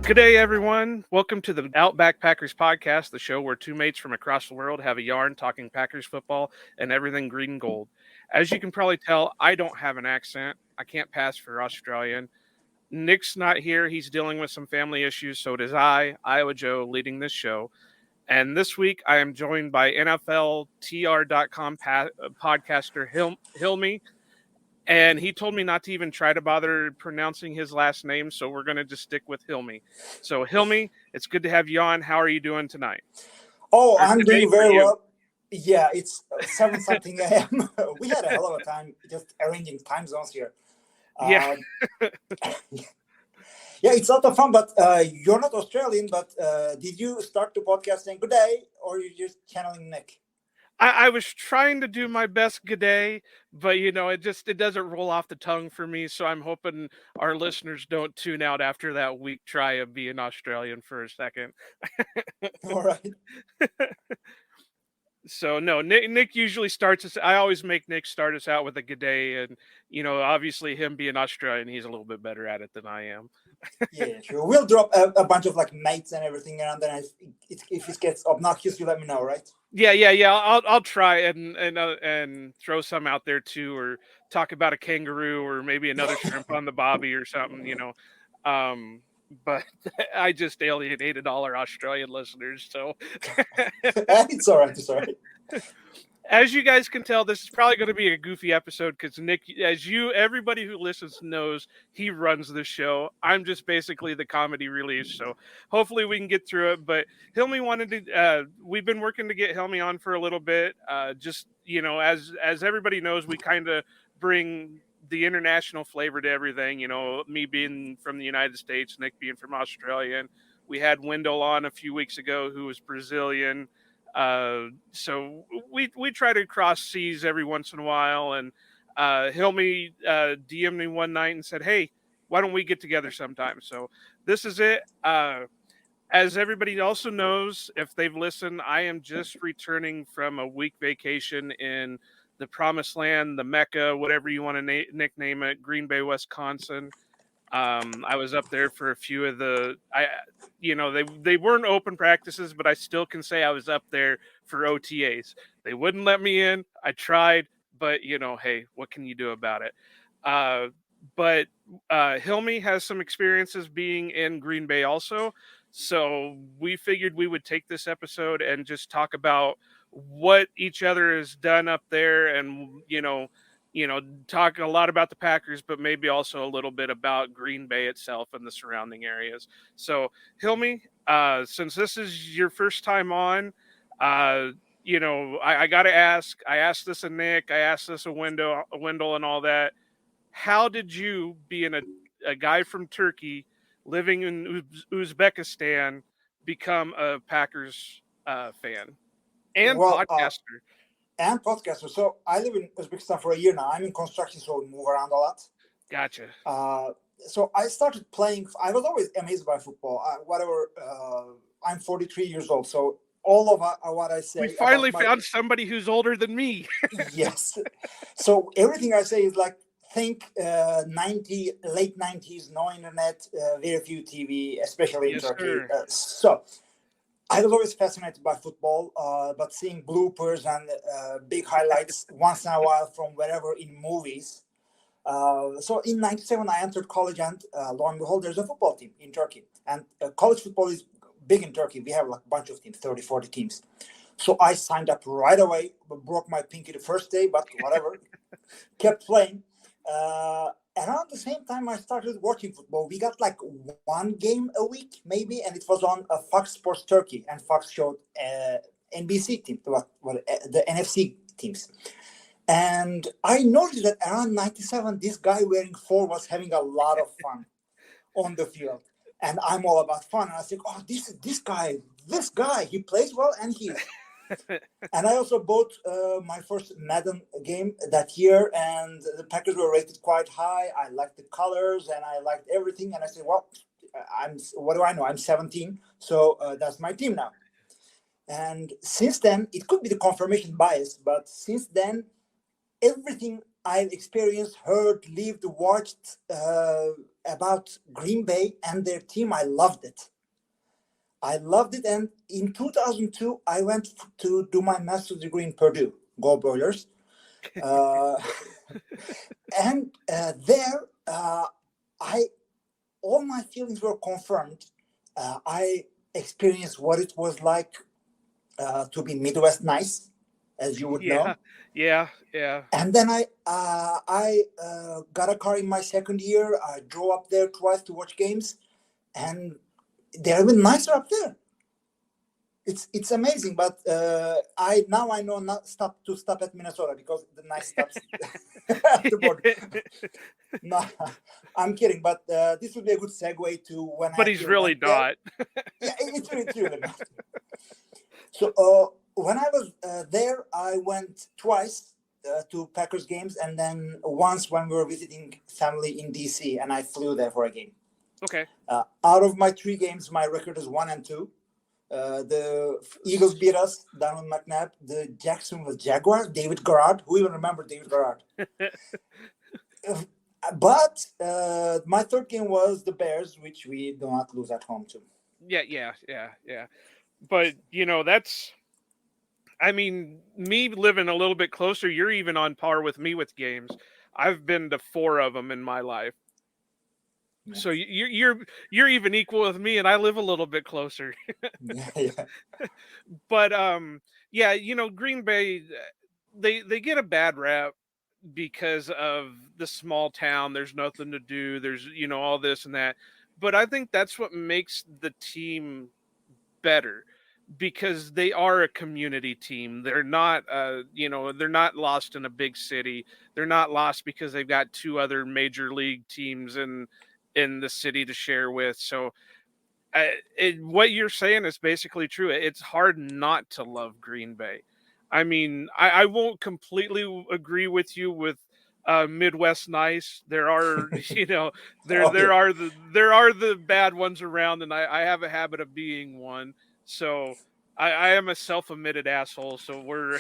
Good day, everyone. Welcome to the Outback Packers podcast, the show where two mates from across the world have a yarn talking Packers football and everything green and gold. As you can probably tell, I don't have an accent. I can't pass for Australian. Nick's not here. He's dealing with some family issues, so it is I, Iowa Joe, leading this show. And this week, I am joined by NFLTR.com podcaster Hilmy. And he told me not to even try to bother pronouncing his last name, so we're going to just stick with Hilmy. So, Hilmy, it's good to have you on. How are you doing tonight? Oh, I'm doing very well. Yeah, it's 7 something a.m. We had a hell of a time just arranging time zones here. Yeah. Yeah, it's a lot of fun, but you're not Australian, but did you start the podcast saying good day, or you're just channeling Nick? I was trying to do my best good day, but it doesn't roll off the tongue for me. So I'm hoping our listeners don't tune out after that week try of being Australian for a second. All right. So no, Nick usually starts us. I always make Nick start us out with a good day, and obviously him being Australian, he's a little bit better at it than I am. Yeah, sure. We'll drop a bunch of mates and everything, and then if it gets obnoxious, you let me know, right? Yeah. I'll try and throw some out there too, or talk about a kangaroo, or maybe another shrimp on the bobby or something. But I just alienated all our Australian listeners, so It's all right. It's all right. As you guys can tell, this is probably going to be a goofy episode because Nick, everybody who listens knows, he runs the show. I'm just basically the comedy relief, so hopefully we can get through it. But Hilmy we've been working to get Hilmy on for a little bit. As everybody knows, we kind of bring the international flavor to everything. Me being from the United States, Nick being from Australia. And we had Wendell on a few weeks ago, who was Brazilian. So we try to cross seas every once in a while, and Hilmy DM'd me one night and said, "Hey, why don't we get together sometime?" So this is it. As everybody also knows, if they've listened, I am just returning from a week vacation in the Promised Land, the Mecca, whatever you want to nickname it, Green Bay, Wisconsin. I was up there for a few of they weren't open practices, but I still can say I was up there for OTAs. They wouldn't let me in. I tried, but hey, what can you do about it? But Hilmy has some experiences being in Green Bay also. So we figured we would take this episode and just talk about what each other has done up there, and talking a lot about the Packers, but maybe also a little bit about Green Bay itself and the surrounding areas. So, Hilmy, since this is your first time on, I got to ask. I asked this of Nick. I asked this of Wendell, and all that. How did you, being a guy from Turkey living in Uzbekistan, become a Packers fan and podcaster? And podcaster. So I live in Uzbekistan for a year now. I'm in construction, so we move around a lot. Gotcha. So I started playing. I was always amazed by football. I'm 43 years old, so all of what I say. We finally found somebody who's older than me. Yes. So everything I say is think late 90s, no internet, very few TV, especially in Turkey. So I was always fascinated by football, but seeing bloopers and big highlights once in a while from wherever in movies. So in 97, I entered college, and lo and behold, there's a football team in Turkey. And college football is big in Turkey. We have a bunch of teams, 30, 40 teams. So I signed up right away, broke my pinky the first day, but whatever, kept playing. Around the same time, I started watching football. We got one game a week, maybe, and it was on Fox Sports Turkey, and Fox showed NBC team, the NFC teams. And I noticed that around 97, this guy wearing 4 was having a lot of fun on the field. And I'm all about fun. And I said, oh, this guy, he plays well, and and I also bought my first Madden game that year, and the Packers were rated quite high. I liked the colors, and I liked everything. And I said, well, what do I know? I'm 17, so that's my team now. And since then, it could be the confirmation bias, but since then, everything I've experienced, heard, lived, watched about Green Bay and their team. I loved it. And in 2002, I went to do my master's degree in Purdue. Go Boilers! And there, all my feelings were confirmed. I experienced what it was like to be Midwest nice, as you would know. Yeah. And then I got a car in my second year. I drove up there twice to watch games, and they're even nicer up there. It's amazing, but I know not to stop at Minnesota because the nice stops at the border. No, I'm kidding, but this would be a good segue to when. But he's really not. Yeah, it's really not. So when I was there, I went twice to Packers games, and then once when we were visiting family in DC, and I flew there for a game. Okay. Out of my 3 games, my record is 1-2. The Eagles beat us, Donald McNabb. The Jacksonville Jaguars, David Garrard. Who even remember David Garrard? But my third game was the Bears, which we do not lose at home to. Yeah. But, that's... I mean, me living a little bit closer, you're even on par with me with games. I've been to 4 of them in my life. Yes. So you're even equal with me, and I live a little bit closer. Yeah. But Green Bay, they get a bad rap because of the small town. There's nothing to do. There's all this and that. But I think that's what makes the team better, because they are a community team. They're not they're not lost in a big city. They're not lost because they've got 2 other major league teams in the city to share with. So what you're saying is basically true. It's hard not to love Green Bay. I mean, I won't completely agree with you with Midwest nice. There are, there are the bad ones around, and I have a habit of being one. So I am a self-admitted asshole. So we're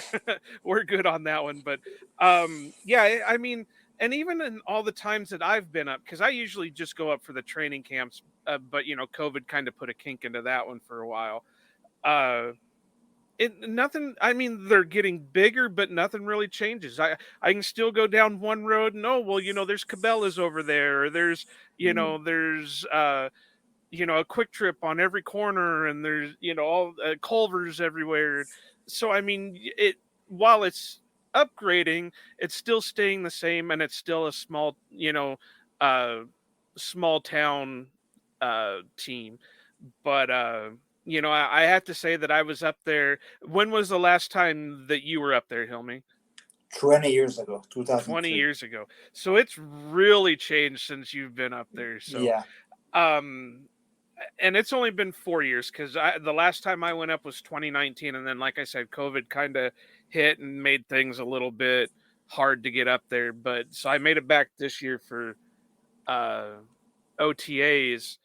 good on that one. But I mean, and even in all the times that I've been up, because I usually just go up for the training camps, but COVID kind of put a kink into that one for a while. Nothing. I mean, they're getting bigger, but nothing really changes. I can still go down one road and there's Cabela's over there, or there's there's a Quick Trip on every corner, and there's all Culver's everywhere. So I mean, while it's upgrading, it's still staying the same, and it's still a small small town team. But I have to say that I was up there. When was the last time that you were up there, Hilmi? 20 years ago, 2003. 20 years ago. So it's really changed since you've been up there. So yeah. And it's only been 4 years, because the last time I went up was 2019, and then, like I said, COVID kind of hit and made things a little bit hard to get up there. But so I made it back this year for OTAs,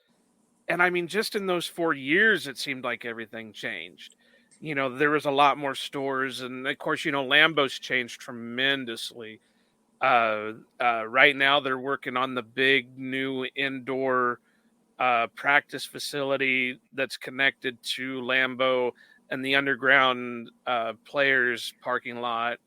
and I mean, just in those 4 years, it seemed like everything changed. There was a lot more stores, and of course, Lambeau's changed tremendously. Right now, they're working on the big new indoor practice facility that's connected to Lambeau and the underground players parking lot.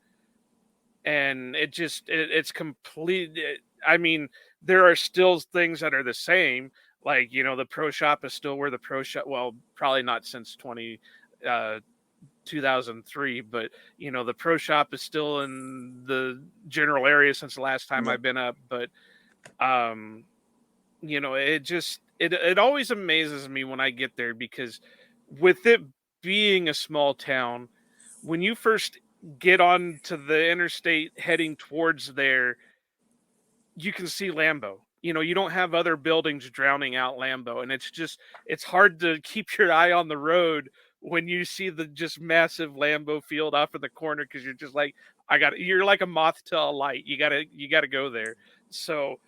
And it's complete. I mean, there are still things that are the same. Like, the pro shop is still where the pro shop, well, probably not since 2003, but, the pro shop is still in the general area since the last time I've been up. But, it always amazes me when I get there, because with it being a small town, when you first get onto the interstate heading towards there, you can see Lambeau. You don't have other buildings drowning out Lambeau, and it's hard to keep your eye on the road when you see the just massive Lambeau field off in the corner, because you're just like, you're like a moth to a light. You gotta go there. So,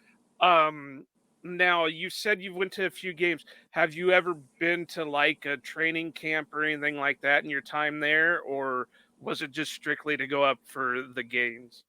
now, you said you went to a few games. Have you ever been to like a training camp or anything like that in your time there, or was it just strictly to go up for the games?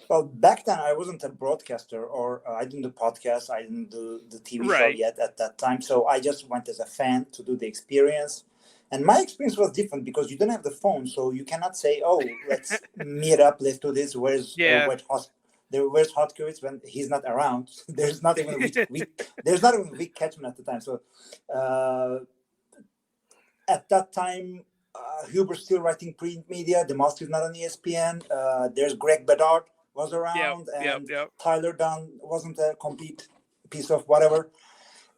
Well, back then I wasn't a broadcaster, or I didn't do podcasts. I didn't do the TV show yet at that time. So I just went as a fan to do the experience. And my experience was different because you don't have the phone, so you cannot say, "Oh, let's meet up, let's do this." Where's Hotkovich when he's not around? There's not even a weak catchman at the time. So at that time, Huber's still writing print media. The Master is not on ESPN. There's Greg Bedard was around, and Tyler Dunn wasn't a complete piece of whatever.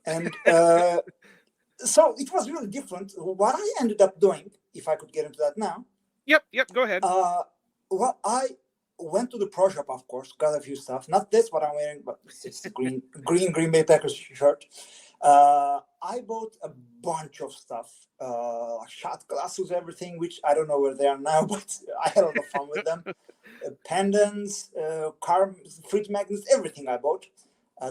And so it was really different. What I ended up doing, if I could get into that now. Yep, go ahead. Well, I went to the pro shop, of course, got a few stuff. Not this, what I'm wearing, but it's the Green Bay Packers shirt. I bought a bunch of stuff, shot glasses, everything, which I don't know where they are now, but I had a lot of fun with them. Pendants, car fridge magnets, everything I bought.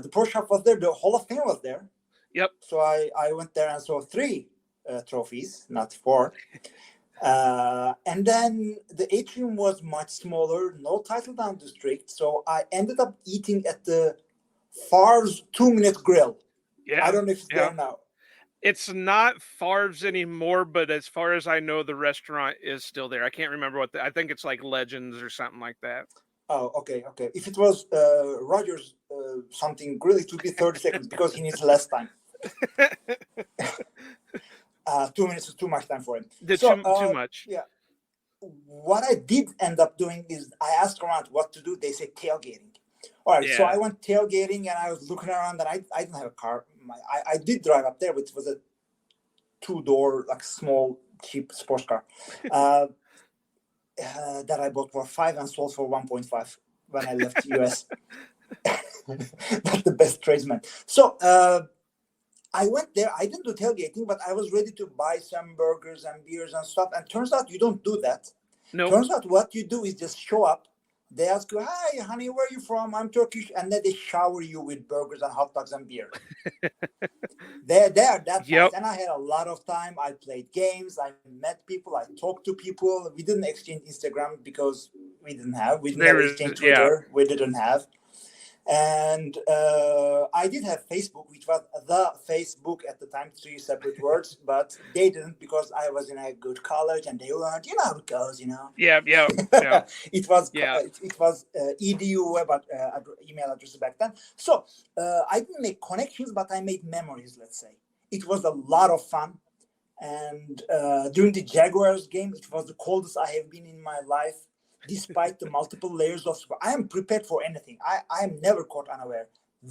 The pro shop was there. The Hall of Fame was there. Yep. So I went there and saw 3 trophies, not 4. And then the atrium was much smaller, no title down district. So I ended up eating at the Favre's 2-minute grill. Yeah. I don't know if it's there now. It's not Favre's anymore, but as far as I know, the restaurant is still there. I can't remember I think it's like Legends or something like that. Oh, okay. If it was Rogers something grill, it would be 30 seconds because he needs less time. 2 minutes is too much time for him. Too much. Yeah. What I did end up doing is I asked around what to do. They said tailgating. All right. Yeah. So I went tailgating and I was looking around, and I didn't have a car. I did drive up there, which was a 2-door, like small, cheap sports car that I bought for $5 and sold for 1.5 when I left US. That's the best tradesman. So I went there. I didn't do tailgating, but I was ready to buy some burgers and beers and stuff. And turns out you don't do that. No. Turns out what you do is just show up. They ask you, "Hi, honey, where are you from? I'm Turkish." And then they shower you with burgers and hot dogs and beer. They're that nice. And I had a lot of time. I played games. I met people. I talked to people. We didn't exchange Instagram because we didn't have. We never exchanged Twitter. Yeah. We didn't have. And I did have Facebook, which was the Facebook at the time, 3 separate words, but they didn't because I was in a good college and they weren't. You know how it goes, you know. Yeah. It was edu web email address back then. So I didn't make connections, but I made memories. Let's say it was a lot of fun. And during the Jaguars game, it was the coldest I have been in my life. Despite the multiple layers of, I am prepared for anything. I am never caught unaware.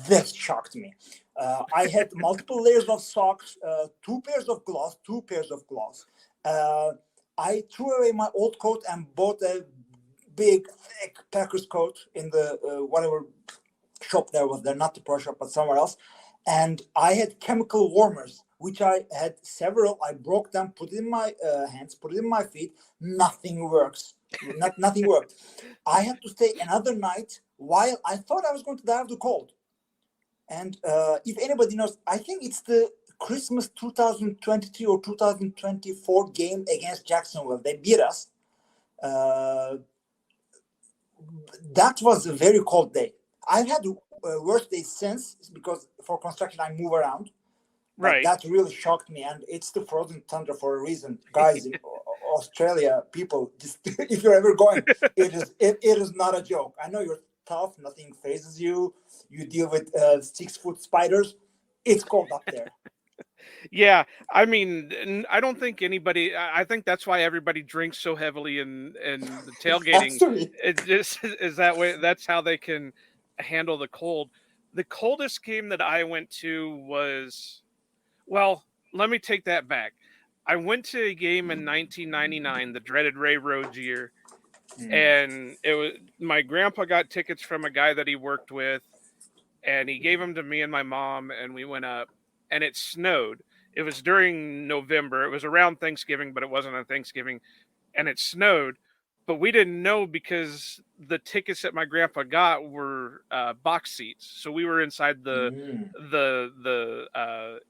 That shocked me. I had multiple layers of socks, 2 pairs of gloves. I threw away my old coat and bought a big, thick Packers coat in the whatever shop there was there, not the pro shop, but somewhere else. And I had chemical warmers, which I had several. I broke them, put it in my hands, put it in my feet. Nothing works. Nothing worked. I had to stay another night while I thought I was going to die of the cold. And if anybody knows, I think it's the Christmas 2023 or 2024 game against Jacksonville. They beat us. That was a very cold day. I've had worse days since because for construction I move around. Right. That really shocked me, and it's the frozen tundra for a reason, guys. In Australia, people, just if you're ever going, it is not a joke. I know you're tough; nothing phases you. You deal with 6-foot spiders. It's cold up there. Yeah, I mean, I don't think anybody. I think that's why everybody drinks so heavily in the tailgating. It just is that way. That's how they can handle the cold. The coldest game that I went to was. Well, let me take that back. I went to a game in 1999, the dreaded Ray Rhodes year, and it was my grandpa got tickets from a guy that he worked with, and he gave them to me and my mom, and we went up, and it snowed. It was during November. It was around Thanksgiving, but it wasn't on Thanksgiving, and it snowed. But we didn't know because the tickets that my grandpa got were box seats, so we were inside the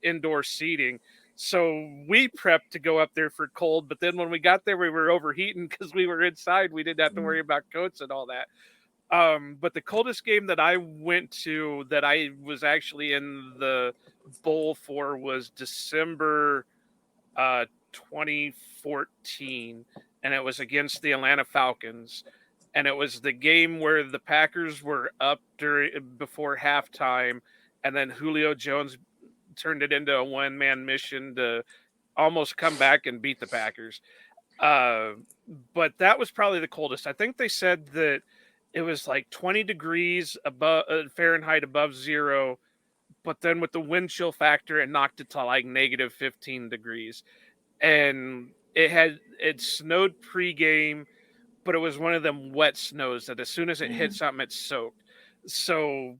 indoor seating. So we prepped to go up there for cold, but then when we got there, we were overheating because we were inside. We didn't have to worry about coats and all that. But the coldest game that I went to that I was actually in the bowl for was December 2014, and it was against the Atlanta Falcons, and it was the game where the Packers were up before halftime, and then Julio Jones turned it into a one-man mission to almost come back and beat the Packers. But that was probably the coldest. I think they said that it was like 20 degrees above Fahrenheit above zero, but then with the wind chill factor, it knocked it to like negative 15 degrees. And it snowed pregame, but it was one of them wet snows that as soon as it hit something, it soaked. So,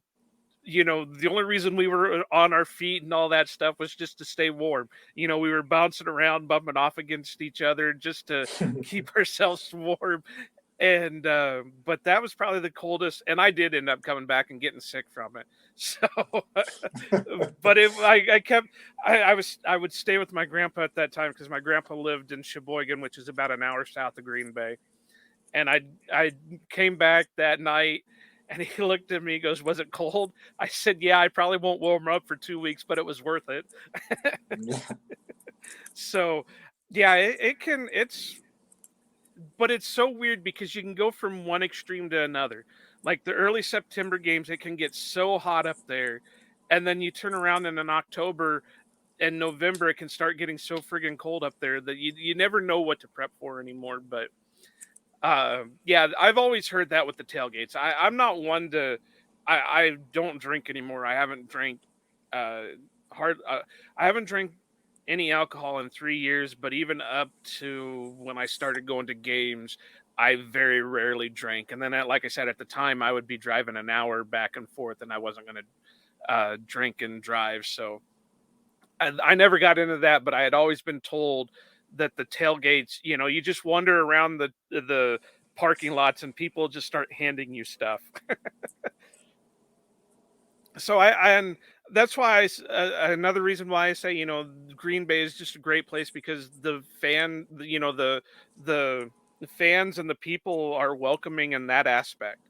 the only reason we were on our feet and all that stuff was just to stay warm. We were bouncing around, bumping off against each other just to keep ourselves warm. And but that was probably the coldest, and I did end up coming back and getting sick from it. So, but I would stay with my grandpa at that time because my grandpa lived in Sheboygan, which is about an hour south of Green Bay. And I came back that night, and he looked at me, he goes, "Was it cold?" I said, "Yeah, I probably won't warm up for 2 weeks, but it was worth it." So, yeah, but it's so weird because you can go from one extreme to another. Like the early September games, it can get so hot up there, and then you turn around in October and November, it can start getting so friggin' cold up there that you never know what to prep for anymore. But yeah, I've always heard that with the tailgates. I'm not one to. I don't drink anymore. I haven't drank hard. I haven't drank any alcohol in 3 years, but even up to when I started going to games, I very rarely drank. And then, like I said, at the time, I would be driving an hour back and forth, and I wasn't going to drink and drive. So I never got into that, but I had always been told that the tailgates, you just wander around the parking lots and people just start handing you stuff. So and that's why another reason why I say Green Bay is just a great place because the fans and the people are welcoming in that aspect.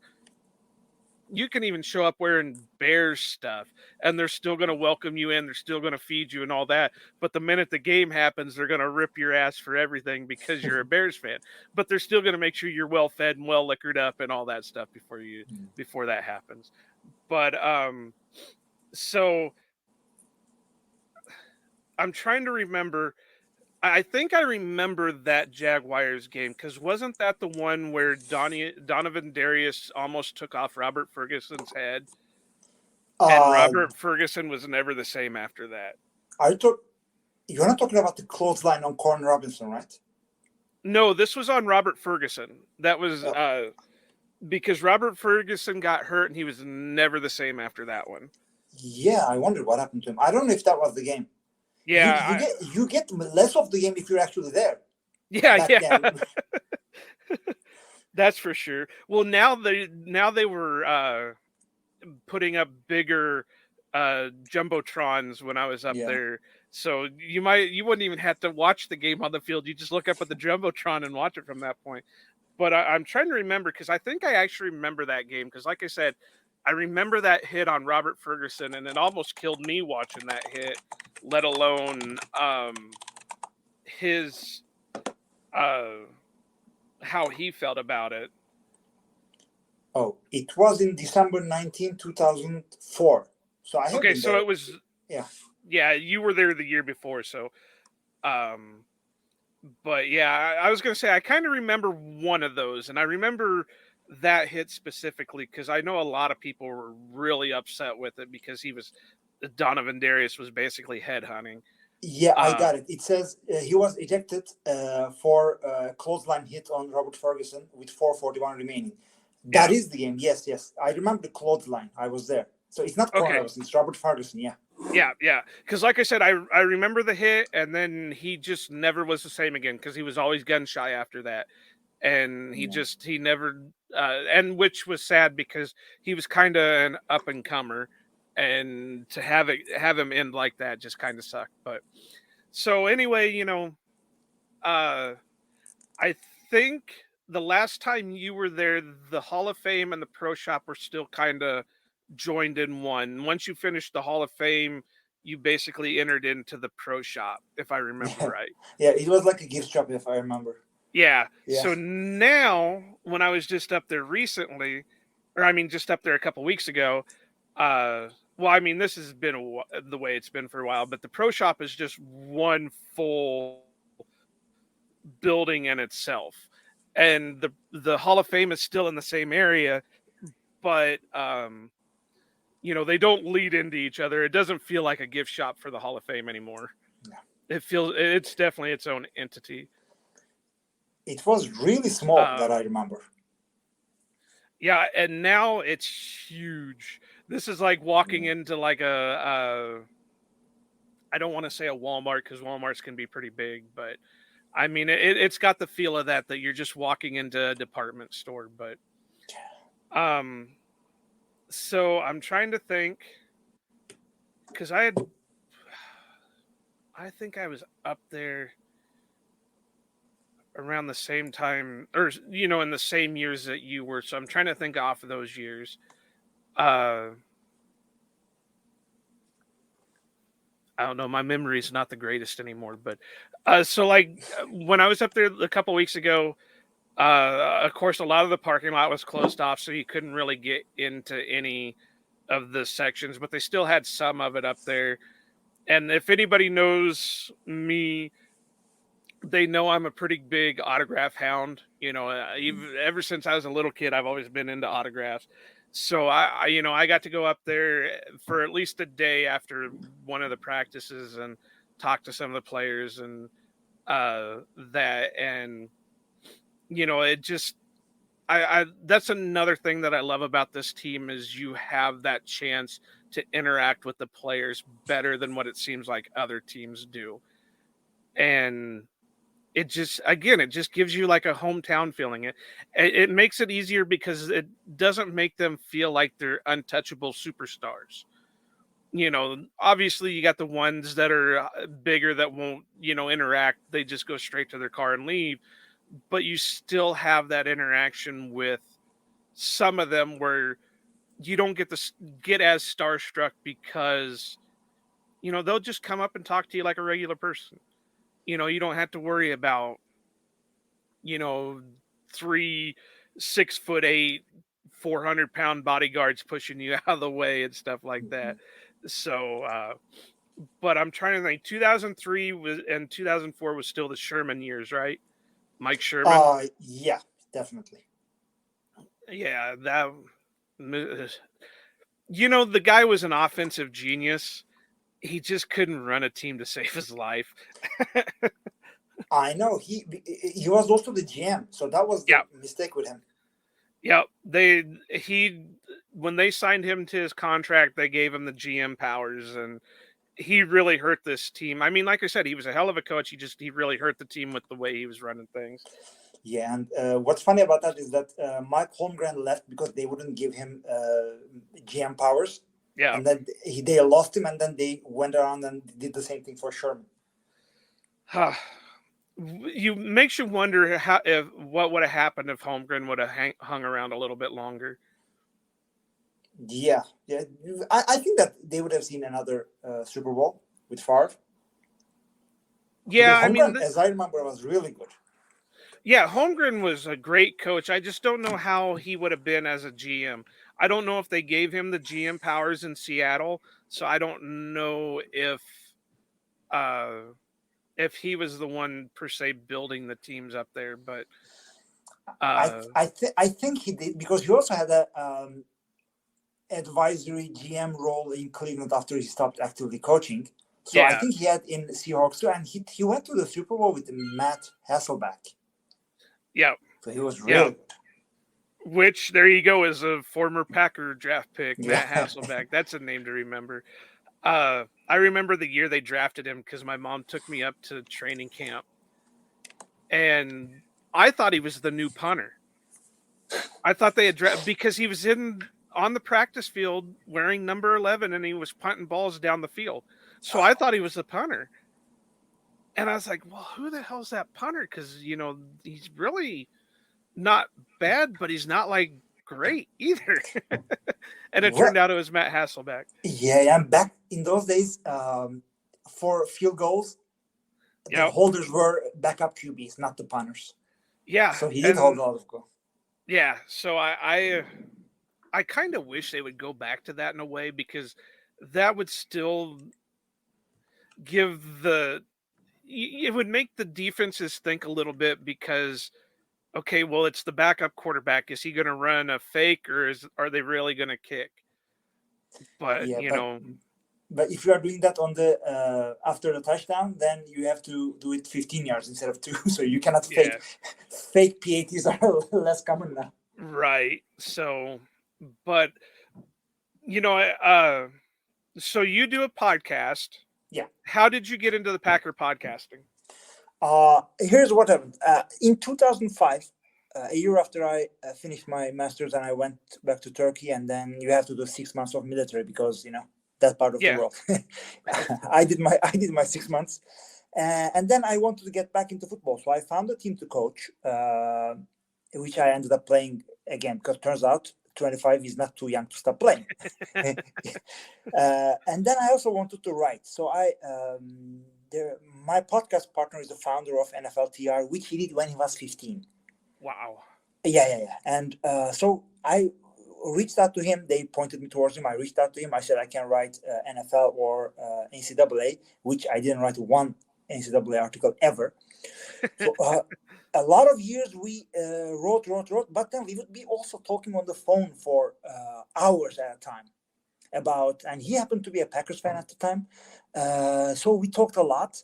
You can even show up wearing Bears stuff and they're still going to welcome you in. They're still going to feed you and all that. But the minute the game happens, they're going to rip your ass for everything because you're a Bears fan. But they're still going to make sure you're well fed and well liquored up and all that stuff before that happens. But so I'm trying to remember. I think I remember that Jaguars game because wasn't that the one where Donovan Darius almost took off Robert Ferguson's head, and Robert Ferguson was never the same after that? You're not talking about the clothesline on Corn Robinson, right? No, this was on Robert Ferguson. That was because Robert Ferguson got hurt and he was never the same after that one. Yeah, I wondered what happened to him. I don't know if that was the game. Yeah, you get less of the game if you're actually there. Yeah. That's for sure. Well, now they were putting up bigger jumbotrons when I was up there, so you wouldn't even have to watch the game on the field. You just look up at the jumbotron and watch it from that point. But I'm trying to remember because I think I actually remember that game because, like I said, I remember that hit on Robert Ferguson, and it almost killed me watching that hit, let alone his how he felt about it. Oh, it was in December 19, 2004. So I okay, so there. It was yeah. You were there the year before, so but yeah, I was gonna say I kind of remember one of those, and I remember that hit specifically because I know a lot of people were really upset with it because Donovan Darius was basically headhunting. Yeah, I got it. It says he was ejected for a clothesline hit on Robert Ferguson with 4:41 remaining. That is the game. Yes. I remember the clothesline. I was there. So it's not Corn Robinson, it's Robert Ferguson, yeah. Yeah. Because like I said, I remember the hit, and then he just never was the same again because he was always gun shy after that. And he never, and which was sad because he was kind of an up and comer, and to have him end like that just kind of sucked. But so anyway, I think the last time you were there, the Hall of Fame and the Pro Shop were still kind of joined in one. Once you finished the Hall of Fame, you basically entered into the Pro Shop, if I remember Yeah, right. yeah, it was like a gift shop, if I remember. Yeah. Yeah. So now, when I was just up there recently, or I mean, just up there a couple weeks ago, well, I mean, this has been the way it's been for a while, but the Pro Shop is just one full building in itself, and the Hall of Fame is still in the same area, but they don't lead into each other. It doesn't feel like a gift shop for the Hall of Fame anymore. Yeah. It's definitely its own entity. It was really small that I remember. Yeah, and now it's huge. This is like walking into like I don't want to say a Walmart because Walmarts can be pretty big, but I mean it's got the feel of that you're just walking into a department store. But so I'm trying to think, because I think I was up there around the same time, or in the same years that you were. So I'm trying to think off of those years. I don't know. My memory is not the greatest anymore, but so like when I was up there a couple weeks ago, of course, a lot of the parking lot was closed off, so you couldn't really get into any of the sections, but they still had some of it up there. And if anybody knows me, they know I'm a pretty big autograph hound. Ever since I was a little kid, I've always been into autographs. So I got to go up there for at least a day after one of the practices and talk to some of the players and that. And it just that's another thing that I love about this team is you have that chance to interact with the players better than what it seems like other teams do. And it just gives you like a hometown feeling. It makes it easier because it doesn't make them feel like they're untouchable superstars. Obviously you got the ones that are bigger that won't, interact. They just go straight to their car and leave. But you still have that interaction with some of them where you don't get as starstruck because, they'll just come up and talk to you like a regular person. You don't have to worry about, 3 6'8", 400-pound bodyguards pushing you out of the way and stuff like that. So, but I'm trying to think. 2003 and 2004 was still the Sherman years, right? Mike Sherman. Yeah, definitely. Yeah, that. The guy was an offensive genius. He just couldn't run a team to save his life. I know he was also the GM, so that was the mistake with him. Yeah, when they signed him to his contract, they gave him the GM powers, and he really hurt this team. I mean, like I said, he was a hell of a coach. He really hurt the team with the way he was running things. Yeah, and what's funny about that is that Mike Holmgren left because they wouldn't give him GM powers. Yeah, and then they lost him, and then they went around and did the same thing for Sherman. Makes you wonder what would have happened if Holmgren would have hung around a little bit longer. Yeah. I think that they would have seen another Super Bowl with Favre. Yeah, Holmgren, as I remember, was really good. Yeah, Holmgren was a great coach. I just don't know how he would have been as a GM. I don't know if they gave him the GM powers in Seattle, so I don't know if he was the one per se building the teams up there. But I think he did, because he also had a advisory GM role in Cleveland after he stopped actively coaching. So I think he had in Seahawks too, and he went to the Super Bowl with Matt Hasselbeck. Yeah. So he was really good. Which, there you go, is a former Packer draft pick, Matt Hasselbeck. That's a name to remember. I remember the year they drafted him because my mom took me up to training camp. And I thought he was the new punter. I thought they had drafted because he was on the practice field wearing number 11 and he was punting balls down the field. So I thought he was the punter. And I was like, well, who the hell's that punter? Because, he's really not bad, but he's not like great either. And it Well, turned out it was Matt Hasselbeck. yeah, and back in those days, for field goals, the holders were backup QBs, not the punters. Yeah. So he did hold a lot of goals. Yeah. So I kind of wish they would go back to that in a way, because that would still give it would make the defenses think a little bit, because okay, well, it's the backup quarterback. Is he going to run a fake, or are they really going to kick? But but if you are doing that on the after the touchdown, then you have to do it 15 yards instead of 2. So you cannot fake. Fake PATs are less common now. Right. So, but so you do a podcast. Yeah. How did you get into the Packer podcasting? Here's what happened. In 2005, a year after I finished my master's, and I went back to Turkey, and then you have to do 6 months of military, because that part of the world. I did my 6 months, and then I wanted to get back into football, so I found a team to coach, which I ended up playing again, because it turns out 25 is not too young to stop playing. And then I also wanted to write, so my podcast partner is the founder of NFL TR, which he did when he was 15. Wow. Yeah. And so I reached out to him. They pointed me towards him. I reached out to him. I said I can write NFL or NCAA, which I didn't write one NCAA article ever. So a lot of years we wrote, but then we would be also talking on the phone for hours at a time and he happened to be a Packers fan at the time. So we talked a lot.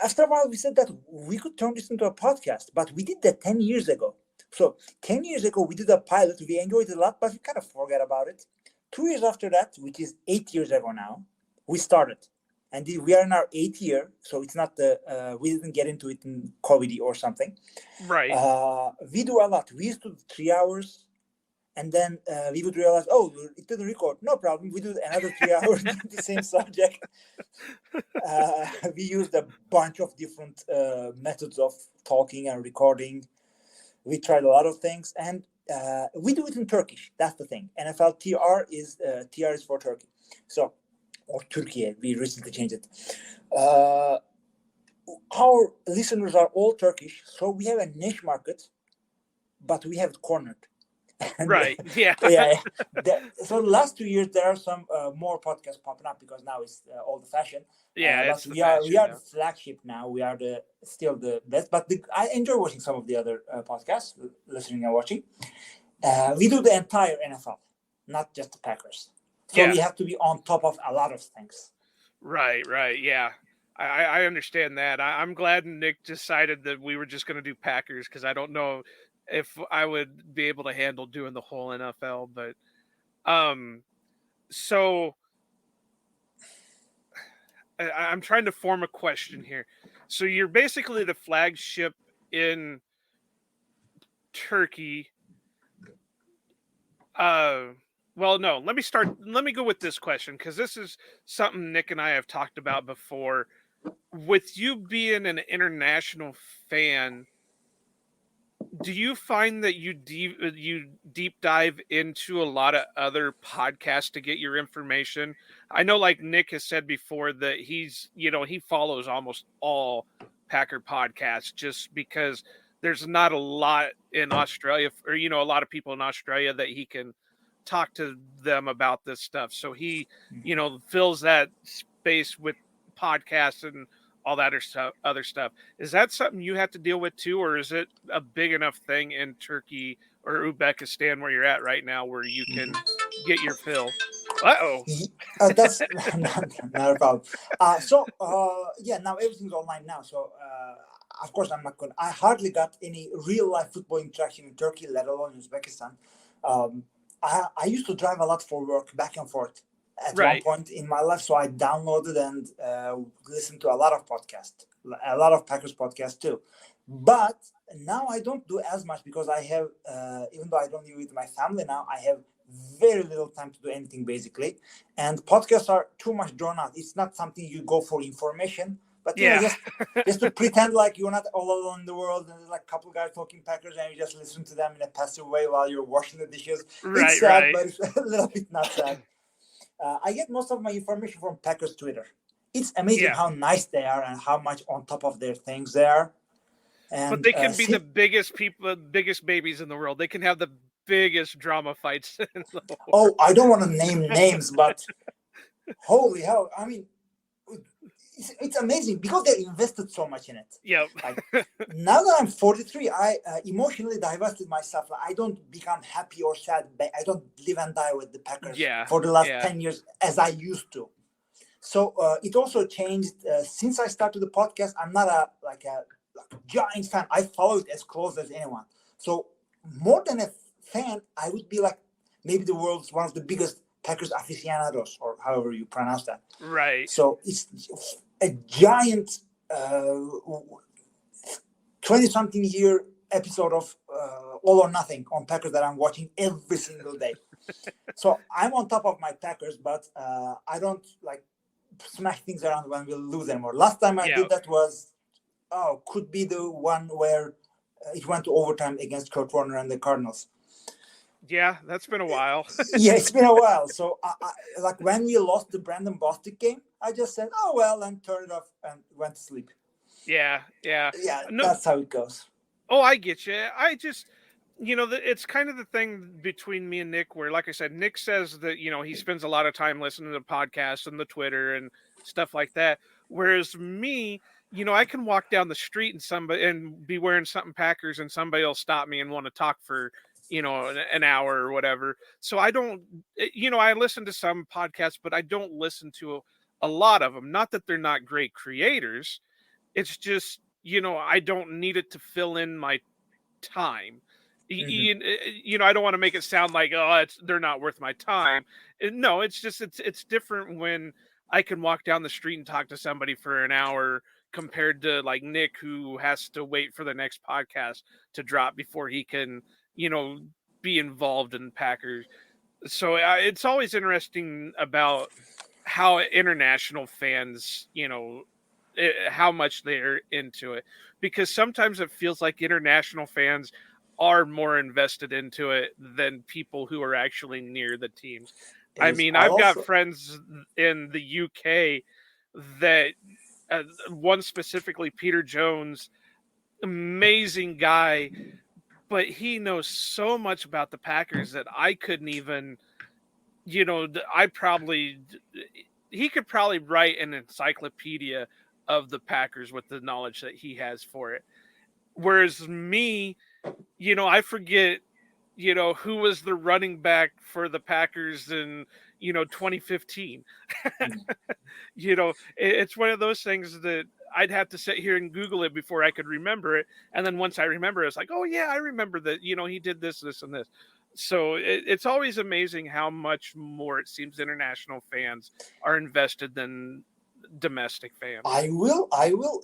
After a while, we said that we could turn this into a podcast, but we did that 10 years ago. So 10 years ago, we did a pilot. We enjoyed it a lot, but we kind of forgot about it. 2 years after that, which is 8 years ago now, we started. And we are in our 8th year, so it's not we didn't get into it in COVID or something. Right. We do a lot. We used to do 3 hours. And then we would realize, it didn't record. No problem. We do another 3 hours on the same subject. We used a bunch of different methods of talking and recording. We tried a lot of things. And we do it in Turkish. That's the thing. NFL TR is for Turkey. So, or Turkey. We recently changed it. Our listeners are all Turkish. So we have a niche market, but we have it cornered. Right. Yeah. So the last 2 years there are some more podcasts popping up, because now it's all the fashion. Yeah, but we are the flagship now. We are still the best. But I enjoy watching some of the other podcasts, listening and watching. We do the entire NFL, not just the Packers. So we have to be on top of a lot of things. Right. Yeah. I understand that. I'm glad Nick decided that we were just going to do Packers, because I don't know if I would be able to handle doing the whole NFL, but so I'm trying to form a question here. So you're basically the flagship in Turkey. Well, no, let me go with this question, because this is something Nick and I have talked about before. With you being an international fan, do you find that you deep dive into a lot of other podcasts to get your information? I know, like Nick has said before, that he follows almost all Packer podcasts, just because there's not a lot in Australia, or a lot of people in Australia that he can talk to them about this stuff. So he, fills that space with podcasts and all that other stuff. Is that something you have to deal with too, or is it a big enough thing in Turkey or Uzbekistan where you're at right now, where you can get your fill? That's not a problem. Now everything's online now. So of course I hardly got any real life football interaction in Turkey, let alone Uzbekistan. I used to drive a lot for work, back and forth at one point in my life. So I downloaded and listened to a lot of podcasts, a lot of Packers podcasts too. But now I don't do as much, because I have, even though I don't live with my family now, I have very little time to do anything basically. And podcasts are too much drawn out. It's not something you go for information, But yeah, just to pretend like you're not all alone in the world, and there's like a couple guys talking Packers, and you just listen to them in a passive way while you're washing the dishes. It's sad, right. but it's a little bit not sad. I get most of my information from Packers Twitter. It's amazing how nice they are and how much on top of their things they are. And but they can be the biggest biggest babies in the world. They can have the biggest drama fights in the world. Oh, I don't want to name names, but holy hell! I mean, it's amazing because they invested so much in it. Yep. Like, now that I'm 43, I emotionally divested myself. I don't become happy or sad. I don't live and die with the Packers for the last 10 years as I used to. So it also changed since I started the podcast. I'm not a giant fan. I follow it as close as anyone. So more than a fan, I would be like maybe the world's one of the biggest Packers aficionados, or however you pronounce that. Right. So it's a giant 20-something year episode of All or Nothing on Packers that I'm watching every single day. So I'm on top of my Packers, but I don't like smash things around when we lose anymore. Last time I did that was could be the one where it went to overtime against Kurt Warner and the Cardinals. Yeah, that's been a while. Yeah, it's been a while. So, I like when we lost the Brandon Bostic game, I just said, "Oh well," and turned it off and went to sleep. Yeah. No, that's how it goes. Oh, I get you. I just, it's kind of the thing between me and Nick, where, like I said, Nick says that he spends a lot of time listening to podcasts and the Twitter and stuff like that, whereas me, I can walk down the street and be wearing something Packers, and somebody will stop me and want to talk for an hour or whatever. So I don't, I listen to some podcasts, but I don't listen to a lot of them. Not that they're not great creators. It's just, I don't need it to fill in my time. Mm-hmm. I don't want to make it sound like, they're not worth my time. No, it's just, it's different when I can walk down the street and talk to somebody for an hour compared to like Nick, who has to wait for the next podcast to drop before he can, be involved in Packers. So it's always interesting about how international fans, how much they're into it, because sometimes it feels like international fans are more invested into it than people who are actually near the teams. I mean, I've got friends in the UK that one specifically, Peter Jones, amazing guy, but he knows so much about the Packers that I couldn't even, he could probably write an encyclopedia of the Packers with the knowledge that he has for it. Whereas me, I forget, who was the running back for the Packers in, 2015. It's one of those things that I'd have to sit here and Google it before I could remember it. And then once I remember it, it's like, oh yeah, I remember that, he did this, this, and this. So it's always amazing how much more it seems international fans are invested than domestic fans. I will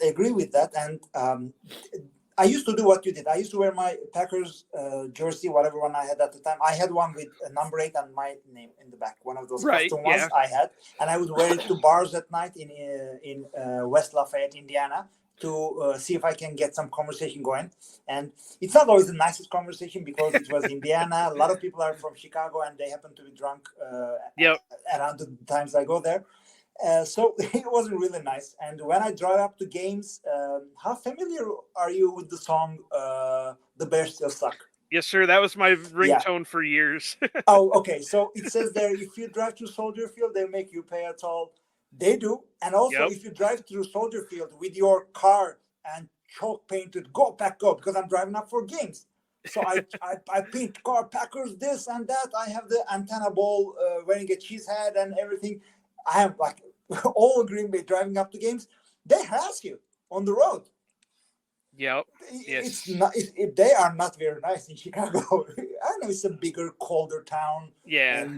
agree with that. And I used to do what you did. I used to wear my Packers jersey, whatever one I had at the time. I had one with number 8 and my name in the back. One of those custom ones I had, and I would wear it to bars at night in West Lafayette, Indiana, to see if I can get some conversation going. And it's not always the nicest conversation because it was Indiana. A lot of people are from Chicago, and they happen to be drunk around the times I go there. So it wasn't really nice. And when I drive up to games, how familiar are you with the song "The Bears Still Suck"? Yes, sir. That was my ringtone for years. Oh, okay. So it says there, if you drive to Soldier Field, they make you pay a toll. They do. And also, if you drive through Soldier Field with your car and chalk painted "Go Pack Go," because I'm driving up for games. So I paint car Packers this and that. I have the antenna ball wearing a cheese head and everything. I have like all Green Bay driving up to games. They harass you on the road. Yep. It's not. They are not very nice in Chicago. I know it's a bigger, colder town. Yeah.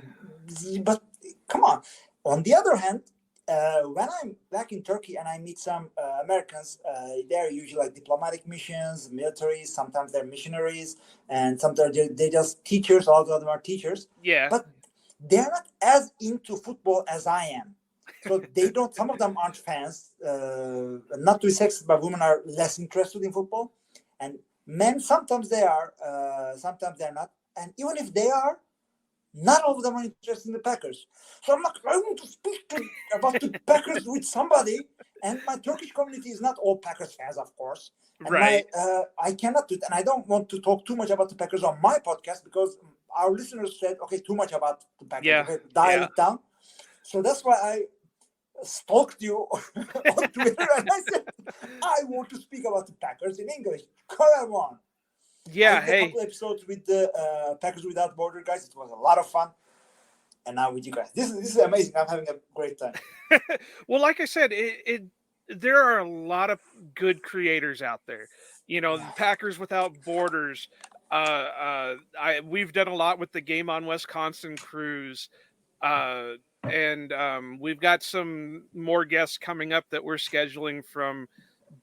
But come on. On the other hand, when I'm back in Turkey and I meet some Americans, they're usually like diplomatic missions, military. Sometimes they're missionaries, and sometimes they're just teachers. All of them are teachers. Yeah. But they're not as into football as I am. So they don't. Some of them aren't fans. Not to be sexist, but women are less interested in football, and men sometimes they are, sometimes they're not. And even if they are, not all of them are interested in the Packers. So I'm like, I want to speak about the Packers with somebody. And my Turkish community is not all Packers fans, of course. And right. I cannot do it. And I don't want to talk too much about the Packers on my podcast because our listeners said, okay, too much about the Packers. Yeah. Okay, dial it down. So that's why I stalked you on Twitter and I said, I want to speak about the Packers in English. Come on. Yeah, I did a couple episodes with the Packers Without Border guys. It was a lot of fun. And now with you guys. This is amazing. I'm having a great time. Well, like I said, there are a lot of good creators out there. You know, Packers Without Borders. We've done a lot with the Game on Wisconsin cruise. And we've got some more guests coming up that we're scheduling from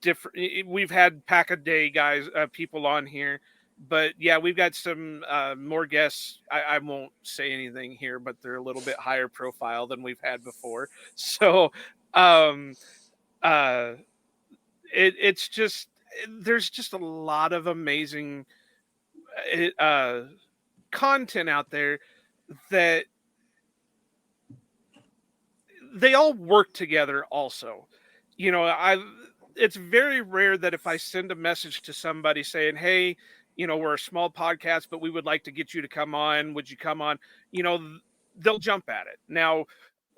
different. We've had Pack a Day guys, people on here, but yeah, we've got some more guests. I won't say anything here, but they're a little bit higher profile than we've had before. So it's just, there's just a lot of amazing content out there that they all work together also. You know, it's very rare that if I send a message to somebody saying, hey, you know, we're a small podcast, but we would like to get you to come on. Would you come on? You know, they'll jump at it. Now,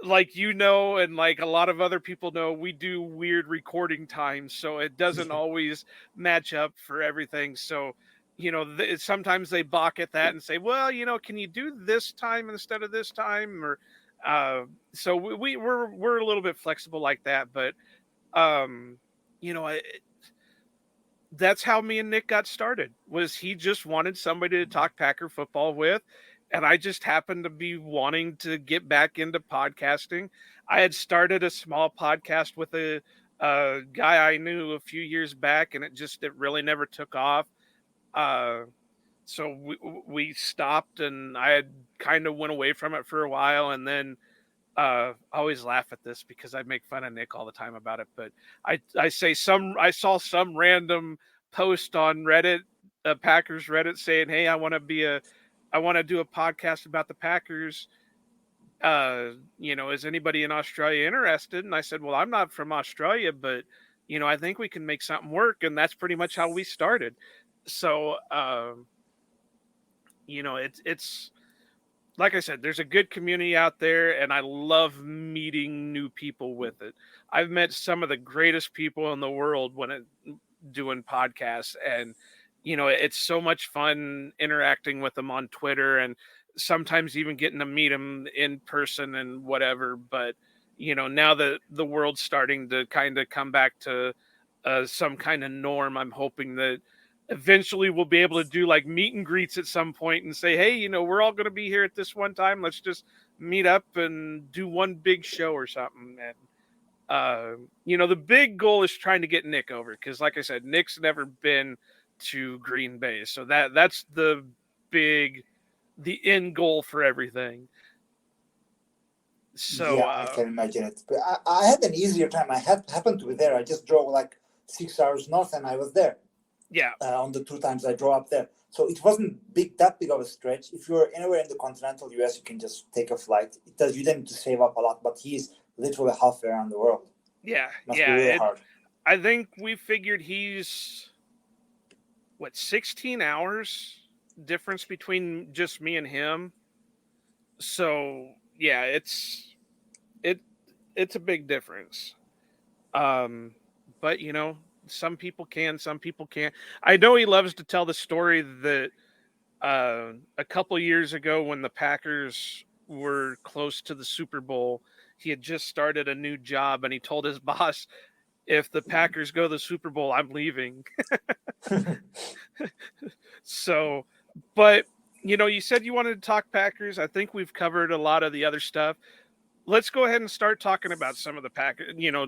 like, you know, and like a lot of other people know, we do weird recording times, so it doesn't always match up for everything. So, you know, sometimes they balk at that and say, well, you know, can you do this time instead of this time? Or so we're a little bit flexible like that, but you know, that's how me and Nick got started. Was he just wanted somebody to talk Packer football with, and I just happened to be wanting to get back into podcasting. I had started a small podcast with a guy I knew a few years back, and it really never took off. So we stopped, and I had kind of went away from it for a while, and then I always laugh at this because I make fun of Nick all the time about it, but I saw some random post on Reddit, Packers Reddit, saying, hey, I want to do a podcast about the Packers. You know, is anybody in Australia interested? And I said, well, I'm not from Australia, but you know, I think we can make something work. And that's pretty much how we started. So, you know, it's like I said, there's a good community out there, and I love meeting new people with it. I've met some of the greatest people in the world doing podcasts, and you know, it's so much fun interacting with them on Twitter, and sometimes even getting to meet them in person and whatever. But you know, now that the world's starting to kind of come back to some kind of norm, I'm hoping that eventually we'll be able to do like meet and greets at some point and say, hey, you know, we're all going to be here at this one time. Let's just meet up and do one big show or something. And, you know, the big goal is trying to get Nick over, because like I said, Nick's never been to Green Bay. So that's the end goal for everything. So yeah, I can imagine it. But I had an easier time. I happened to be there. I just drove like 6 hours north and I was there. Yeah. On the 2 times I drove up there. So it wasn't that big of a stretch. If you're anywhere in the continental US, you can just take a flight. It does, you need to save up a lot, but he's literally halfway around the world. Yeah. Must be really hard. I think we figured he's 16 hours difference between just me and him. So yeah, it's a big difference. But you know, some people can, some people can't. I know he loves to tell the story that a couple years ago when the Packers were close to the Super Bowl, he had just started a new job and he told his boss, if the Packers go to the Super Bowl, I'm leaving. So, but you know, you said you wanted to talk Packers. I think we've covered a lot of the other stuff. Let's go ahead and start talking about some of the Packers, you know,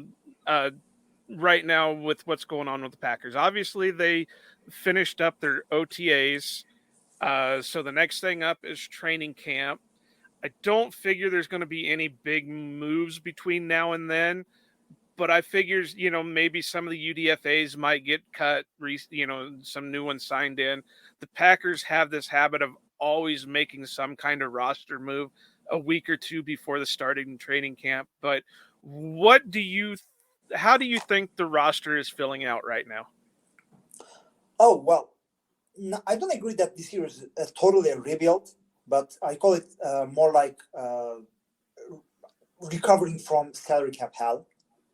right now with what's going on with the Packers. Obviously, they finished up their OTAs. So the next thing up is training camp. I don't figure there's going to be any big moves between now and then, but I figures, maybe some of the UDFAs might get cut, some new ones signed in. The Packers have this habit of always making some kind of roster move a week or two before the starting training camp. But how do you think the roster is filling out right now? Oh, well, no, I don't agree that this year is totally a rebuild, but I call it more like recovering from salary cap hell.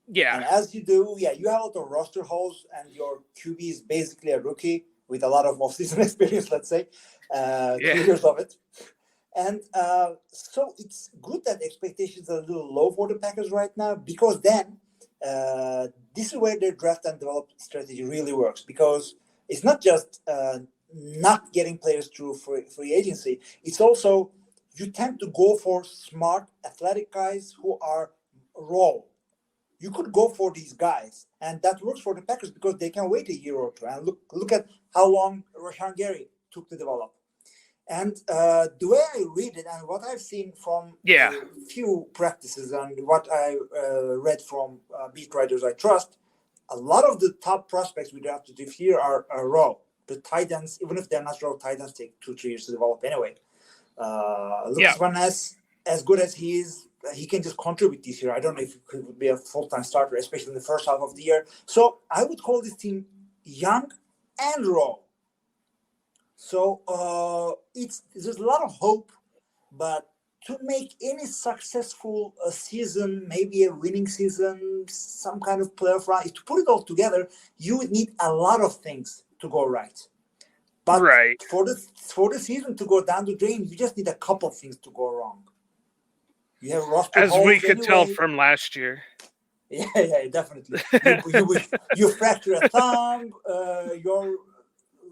Yeah. And as you do, you have a lot of roster holes, and your QB is basically a rookie with a lot of offseason experience, let's say, 2 years of it. And so it's good that expectations are a little low for the Packers right now, because then this is where their draft and develop strategy really works, because it's not just not getting players through free agency. It's also you tend to go for smart, athletic guys who are raw. You could go for these guys, and that works for the Packers because they can wait a year or two. And look at how long Rashan Gary took to develop. And the way I read it and what I've seen from a few practices and what I read from beat writers I trust, a lot of the top prospects we drafted this year are raw. The tight ends, even if they're not raw, tight ends take 2-3 years to develop anyway. Lucas Van Ness, as good as he is, he can just contribute this year. I don't know if he would be a full-time starter, especially in the first half of the year. So I would call this team young and raw. So there's a lot of hope, but to make any successful season, maybe a winning season, some kind of playoff run, to put it all together, you would need a lot of things to go right. But for the season to go down the drain, you just need a couple of things to go wrong. You have roster as we could tell from last year. Yeah, definitely. You fracture a thumb. Your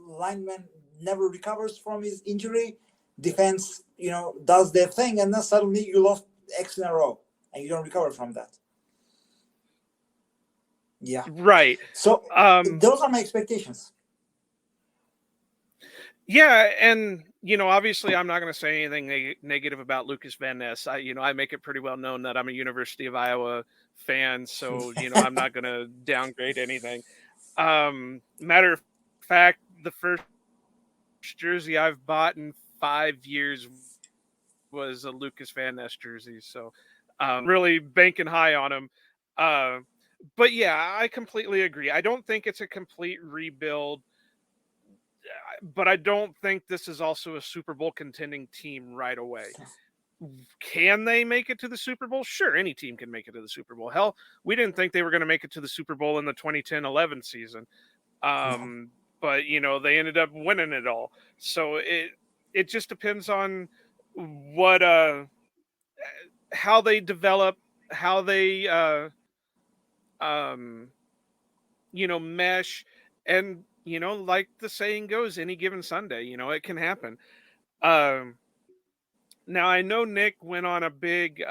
lineman never recovers from his injury. Defense, does their thing, and then suddenly you lost X in a row, and you don't recover from that. Yeah. Right. So those are my expectations. Yeah, and obviously, I'm not going to say anything negative about Lucas Van Ness. I make it pretty well known that I'm a University of Iowa fan, so I'm not going to downgrade anything. Matter of fact, the first jersey I've bought in 5 years was a Lucas Van Ness jersey, so really banking high on him. But yeah, I completely agree. I don't think it's a complete rebuild, but I don't think this is also a Super Bowl contending team right away. Can they make it to the Super Bowl? Sure, any team can make it to the Super Bowl. Hell, we didn't think they were going to make it to the Super Bowl in the 2010-11 season. But, they ended up winning it all. So it just depends on what how they develop, how they mesh, and like the saying goes, any given Sunday, it can happen. Now I know Nick went on a big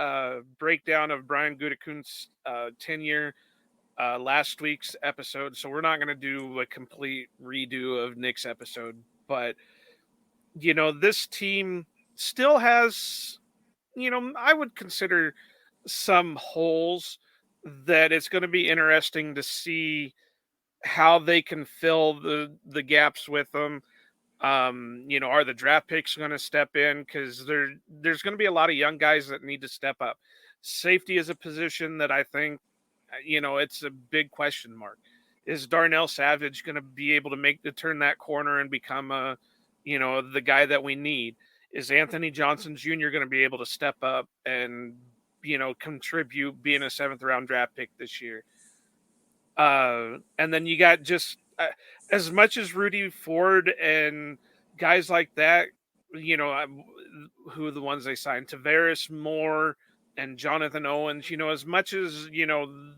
breakdown of Brian Gutekunst's tenure last week's episode, so we're not going to do a complete redo of Nick's episode, but this team still has I would consider some holes that it's going to be interesting to see how they can fill the gaps with them. Are the draft picks going to step in? Because there's going to be a lot of young guys that need to step up. Safety is a position that I think, it's a big question mark. Is Darnell Savage going to be able to turn that corner and become the guy that we need? Is Anthony Johnson Jr. going to be able to step up and, contribute being a 7th round draft pick this year? And then you got just as much as Rudy Ford and guys like that, who are the ones they signed, Tavares Moore and Jonathan Owens, as much as,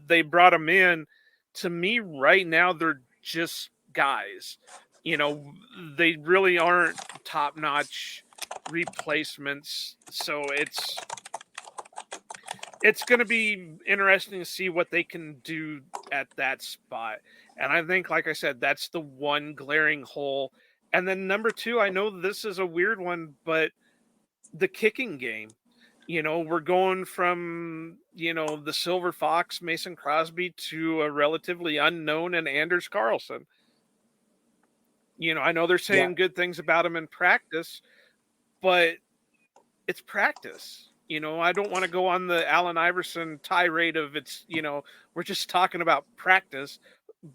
they brought them in, to me right now, they're just guys. They really aren't top-notch replacements. So it's going to be interesting to see what they can do at that spot. And I think, like I said, that's the one glaring hole. And then number 2, I know this is a weird one, but the kicking game. We're going from, the Silver Fox, Mason Crosby, to a relatively unknown and Anders Carlson. I know they're saying good things about him in practice, but it's practice. I don't want to go on the Allen Iverson tirade of we're just talking about practice,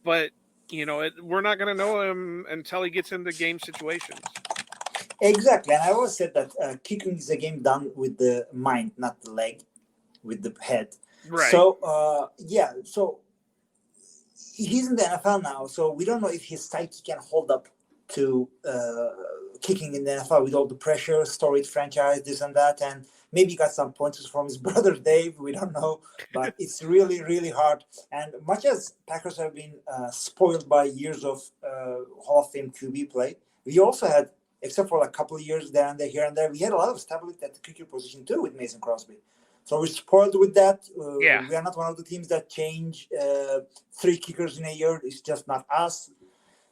but we're not going to know him until he gets into game situations. Exactly, and I always said that kicking is a game done with the mind, not the leg, with the head. Right. So so he's in the NFL now, so we don't know if his psyche can hold up to kicking in the NFL with all the pressure, storied franchise, this and that, and maybe he got some pointers from his brother Dave. We don't know, but it's really, really hard. And much as Packers have been spoiled by years of Hall of Fame QB play, we also had, except for a couple of years there and there, here and there, we had a lot of stability at the kicker position too with Mason Crosby. So we're spoiled with that. We are not one of the teams that change 3 kickers in a year. It's just not us.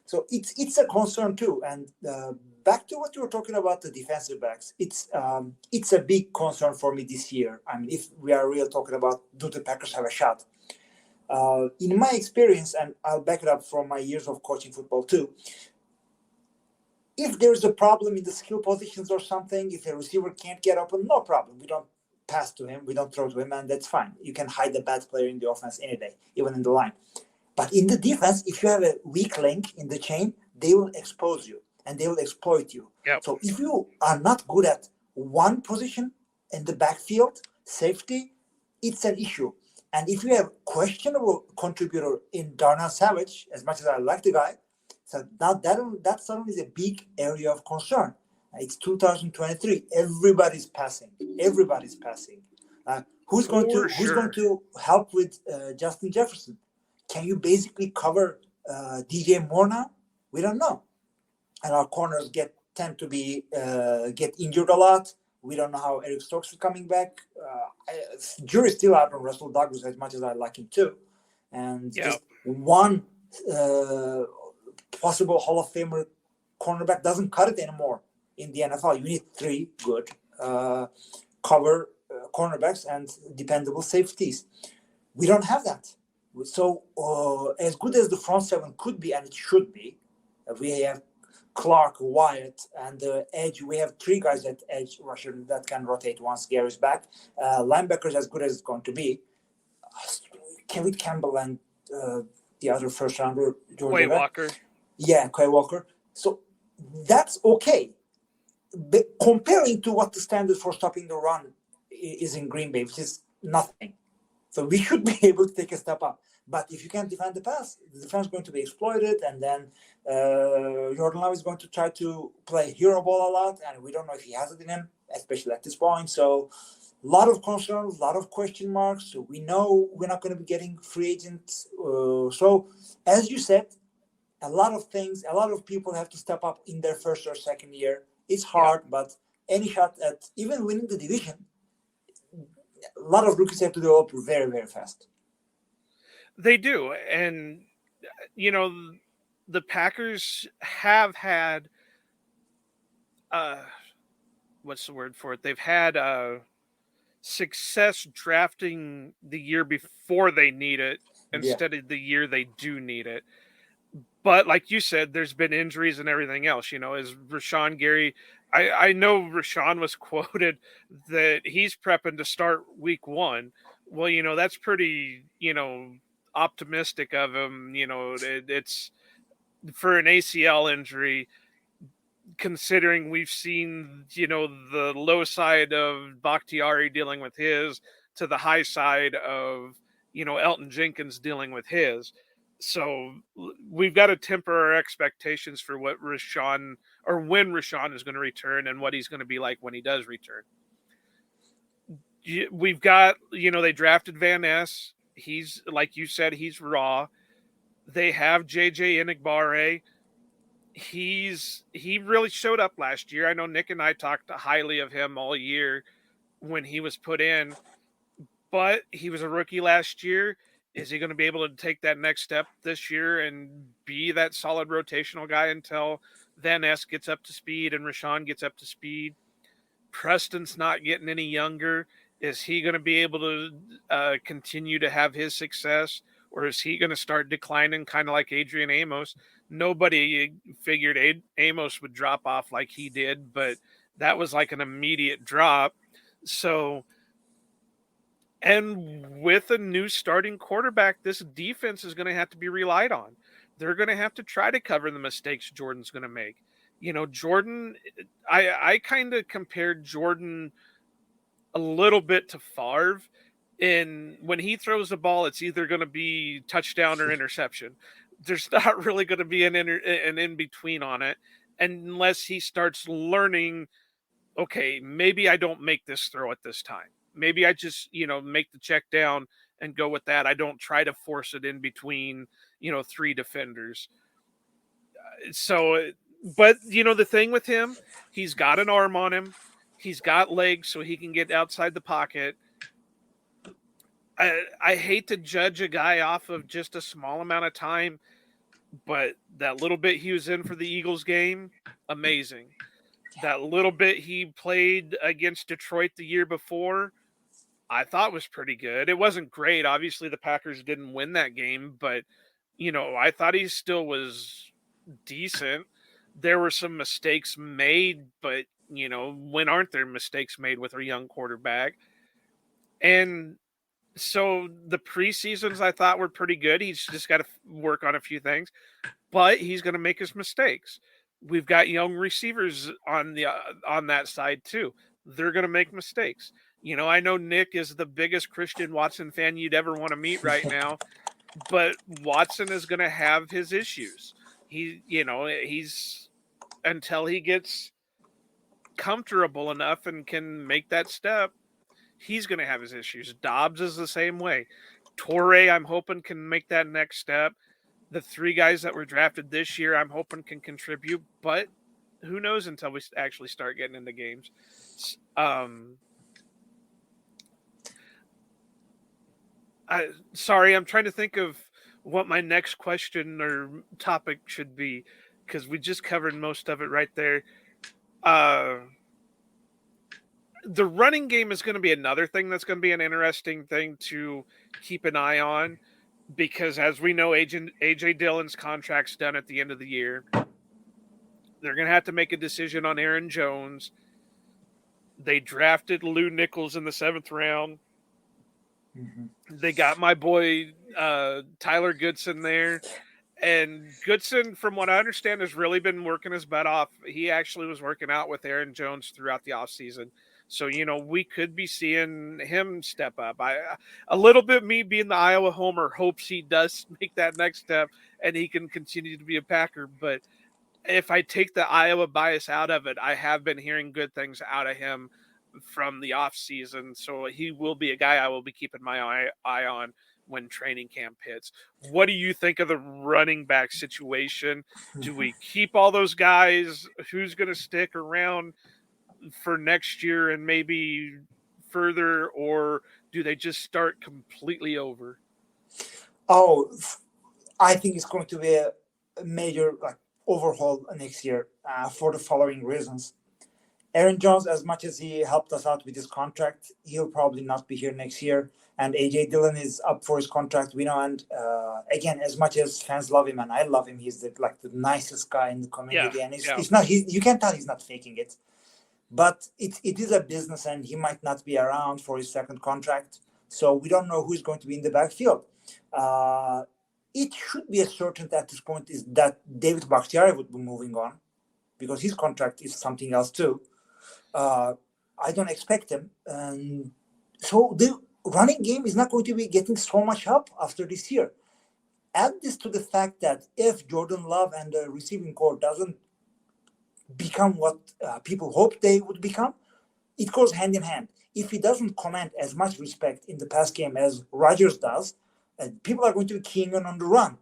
So it's a concern too. And back to what you were talking about, the defensive backs, it's a big concern for me this year. I mean, if we are really talking about, do the Packers have a shot? In my experience, and I'll back it up from my years of coaching football too, if there's a problem in the skill positions or something, if a receiver can't get open, no problem. We don't pass to him, we don't throw to him, and that's fine. You can hide the bad player in the offense any day, even in the line. But in the defense, if you have a weak link in the chain, they will expose you and they will exploit you. Yep. So if you are not good at one position in the backfield, safety, it's an issue. And if you have questionable contributor in Darnell Savage, as much as I like the guy, so now that suddenly is a big area of concern. It's 2023. Everybody's passing. Who's going to help with Justin Jefferson? Can you basically cover DJ Moore now? We don't know. And our corners tend to be get injured a lot. We don't know how Eric Stokes is coming back. Jury's still out on Russell Douglas, as much as I like him too. And just one possible Hall of Famer cornerback doesn't cut it anymore in the NFL. You need 3 good cover cornerbacks and dependable safeties. We don't have that. So as good as the front 7 could be, and it should be, we have Clark, Wyatt, and the edge. We have 3 guys at edge rusher that can rotate once Gary's back. Linebackers as good as it's going to be. Kelly Campbell and the other first rounder, Quay Walker. Yeah, Quay Walker. So that's okay. But comparing to what the standard for stopping the run is in Green Bay, which is nothing. So we should be able to take a step up. But if you can't defend the pass, the defense is going to be exploited, and then Jordan Love is going to try to play hero ball a lot, and we don't know if he has it in him, especially at this point. So a lot of concerns, a lot of question marks. So we know we're not going to be getting free agents. So as you said, a lot of things, a lot of people have to step up in their first or second year. It's hard, but any shot at even winning the division, a lot of rookies have to develop very, very fast. They do. And, the Packers have had, what's the word for it? They've had success drafting the year before they need it instead of the year they do need it. But like you said, there's been injuries and everything else. As Rashawn Gary, I know Rashawn was quoted that he's prepping to start week 1. Well, that's pretty, optimistic of him. It's for an ACL injury, considering we've seen, the low side of Bakhtiari dealing with his to the high side of, Elton Jenkins dealing with his. So we've got to temper our expectations for what Rashawn, or when Rashawn is going to return, and what he's going to be like when he does return. We've got, they drafted Van Ness. He's, like you said, he's raw. They have JJ Enagbare. He really showed up last year. I know Nick and I talked highly of him all year when he was put in, but he was a rookie last year. Is he going to be able to take that next step this year and be that solid rotational guy until Van Ness gets up to speed and Rashawn gets up to speed? Preston's not getting any younger. Is he going to be able to continue to have his success, or is he going to start declining, kind of like Adrian Amos? Nobody figured Amos would drop off like he did, but that was like an immediate drop. So, and with a new starting quarterback, this defense is going to have to be relied on. They're going to have to try to cover the mistakes Jordan's going to make. Jordan, I kind of compared Jordan a little bit to Favre. And when he throws the ball, it's either going to be touchdown or interception. There's not really going to be an in-between on it unless he starts learning, okay, maybe I don't make this throw at this time. Maybe I just, make the check down and go with that. I don't try to force it in between, three defenders. So, but, the thing with him, he's got an arm on him. He's got legs so he can get outside the pocket. I hate to judge a guy off of just a small amount of time, but that little bit he was in for the Eagles game, amazing. That little bit he played against Detroit the year before, I thought was pretty good. It wasn't great. Obviously, the Packers didn't win that game, but, I thought he still was decent. There were some mistakes made, but, when aren't there mistakes made with a young quarterback? And so the preseasons I thought were pretty good. He's just got to work on a few things, but he's going to make his mistakes. We've got young receivers on that side too. They're going to make mistakes. I know Nick is the biggest Christian Watson fan you'd ever want to meet right now, but Watson is going to have his issues. He's until he gets comfortable enough and can make that step, he's going to have his issues. Dobbs is the same way. Torrey, I'm hoping, can make that next step. The three guys that were drafted this year, I'm hoping can contribute, but who knows until we actually start getting into games. Sorry, I'm trying to think of what my next question or topic should be, because we just covered most of it right there. The running game is going to be another thing that's going to be an interesting thing to keep an eye on, because as we know, AJ Dillon's contract's done at the end of the year. They're going to have to make a decision on Aaron Jones. They drafted Lou Nichols in the 7th round. Mm-hmm. They got my boy Tyler Goodson there. And Goodson, from what I understand, has really been working his butt off. He actually was working out with Aaron Jones throughout the offseason. So, we could be seeing him step up. A little bit, me being the Iowa homer, hopes he does make that next step and he can continue to be a Packer. But if I take the Iowa bias out of it, I have been hearing good things out of him from the offseason. So he will be a guy I will be keeping my eye on when training camp hits. What do you think of the running back situation? Do we keep all those guys? Who's going to stick around for next year and maybe further, or do they just start completely over? Oh, I think it's going to be a major overhaul next year for the following reasons. Aaron Jones, as much as he helped us out with his contract, he'll probably not be here next year. And AJ Dillon is up for his contract, we know. And again, as much as fans love him, and I love him, he's the nicest guy in the community. Yeah, and it's not. You can tell he's not faking it. But it is a business, and he might not be around for his second contract. So we don't know who's going to be in the backfield. It should be a certainty at this point is that David Bakhtiari would be moving on, because his contract is something else too. I don't expect him. So the running game is not going to be getting so much help after this year. Add this to the fact that if Jordan Love and the receiving corps doesn't become what people hope they would become, it goes hand in hand. If he doesn't command as much respect in the pass game as Rodgers does, people are going to be keying on the run.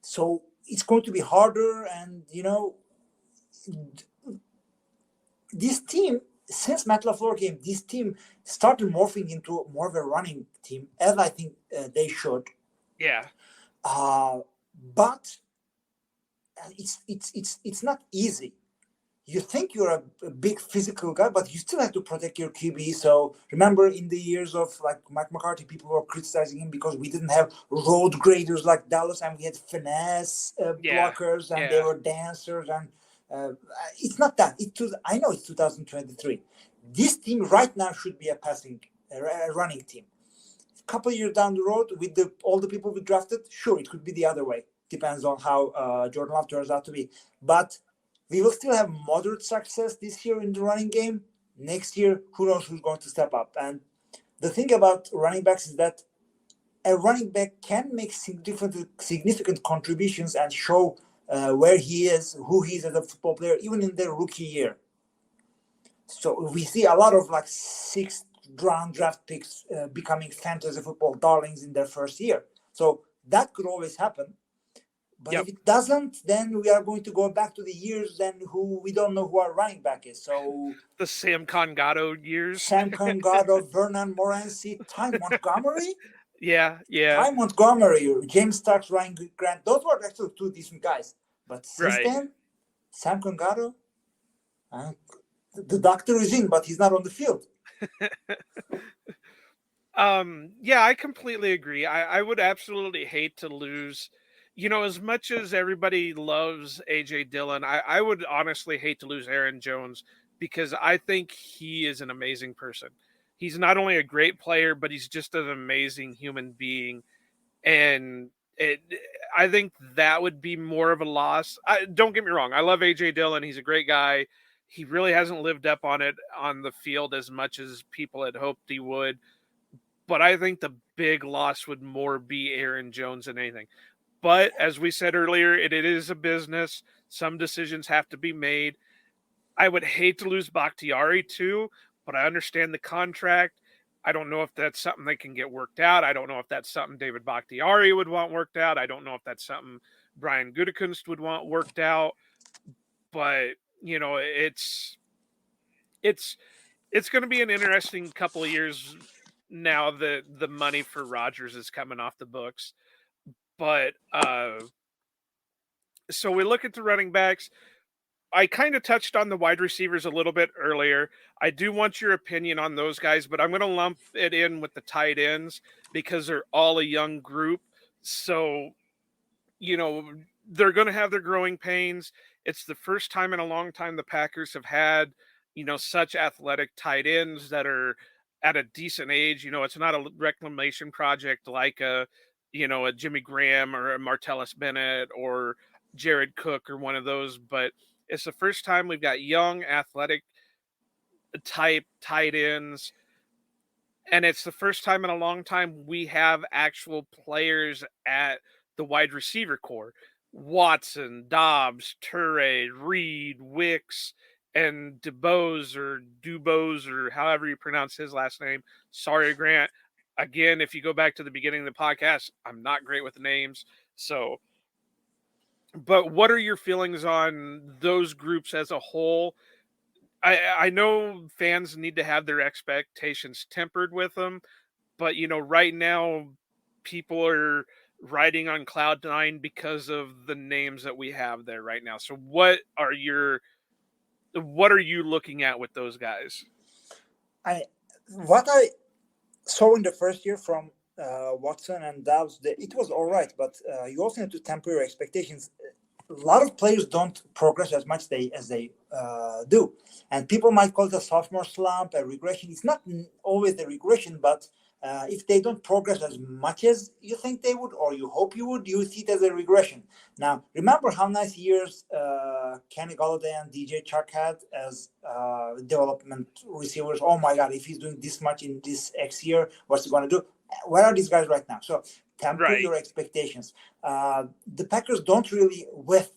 So it's going to be harder. And, this team, since Matt LaFleur came, this team started morphing into more of a running team, as I think they should. Yeah. But it's not easy. you think you're a big physical guy, but you still have to protect your QB. So remember, in the years of like Mike McCarthy, people were criticizing him because we didn't have road graders like Dallas, and we had finesse blockers, and they were dancers. And it's not that. I know it's 2023. This team right now should be a running team. A couple of years down the road, with all the people we drafted, sure, it could be the other way. Depends on how Jordan Love turns out to be, but we will still have moderate success this year in the running game. Next year, who knows who's going to step up. And the thing about running backs is that a running back can make significant contributions and show where he is, who he is as a football player, even in their rookie year. So we see a lot of like 6th round draft picks becoming fantasy football darlings in their first year. So that could always happen. But if it doesn't, then we are going to go back to the years then who we don't know who our running back is. So the Sam Congato years. Sam Congato, Vernon Morency, Ty Montgomery. Yeah. Ty Montgomery, James Starks, Ryan Grant. Those were actually 2 decent guys. But since then, Sam Congato, the doctor is in, but he's not on the field. I completely agree. I would absolutely hate to lose. As much as everybody loves A.J. Dillon, I would honestly hate to lose Aaron Jones because I think he is an amazing person. He's not only a great player, but he's just an amazing human being. And I think that would be more of a loss. Don't get me wrong. I love A.J. Dillon. He's a great guy. He really hasn't lived up on it on the field as much as people had hoped he would. But I think the big loss would more be Aaron Jones than anything. But as we said earlier, it is a business. Some decisions have to be made. I would hate to lose Bakhtiari too, but I understand the contract. I don't know if that's something that can get worked out. I don't know if that's something David Bakhtiari would want worked out. I don't know if that's something Brian Gutekunst would want worked out. But, it's going to be an interesting couple of years now that the money for Rodgers is coming off the books. But so we look at the running backs. I kind of touched on the wide receivers a little bit earlier. I do want your opinion on those guys, but I'm going to lump it in with the tight ends because they're all a young group. So, they're going to have their growing pains. It's the first time in a long time the Packers have had, such athletic tight ends that are at a decent age. It's not a reclamation project like a Jimmy Graham or a Martellus Bennett or Jared Cook or one of those, but it's the first time we've got young athletic type tight ends. And it's the first time in a long time we have actual players at the wide receiver core. Watson, Dobbs, Turay, Reed, Wicks, and Dubose or however you pronounce his last name. Sorry, Grant. Again, if you go back to the beginning of the podcast, I'm not great with names. So, but what are your feelings on those groups as a whole? I know fans need to have their expectations tempered with them, but right now people are riding on cloud 9 because of the names that we have there right now. So what are you looking at with those guys? What I saw in the first year from Watson and Dobbs, it was all right, but you also need to temper your expectations. A lot of players don't progress as much as they do, and people might call it a sophomore slump, a regression. It's not always a regression, but if they don't progress as much as you think they would, or you hope you would, you see it as a regression. Now, remember how nice years Kenny Golladay and DJ Chark had as development receivers. Oh my God, if he's doing this much in this X year, what's he going to do? Where are these guys right now? So temper your expectations. The Packers don't really whiff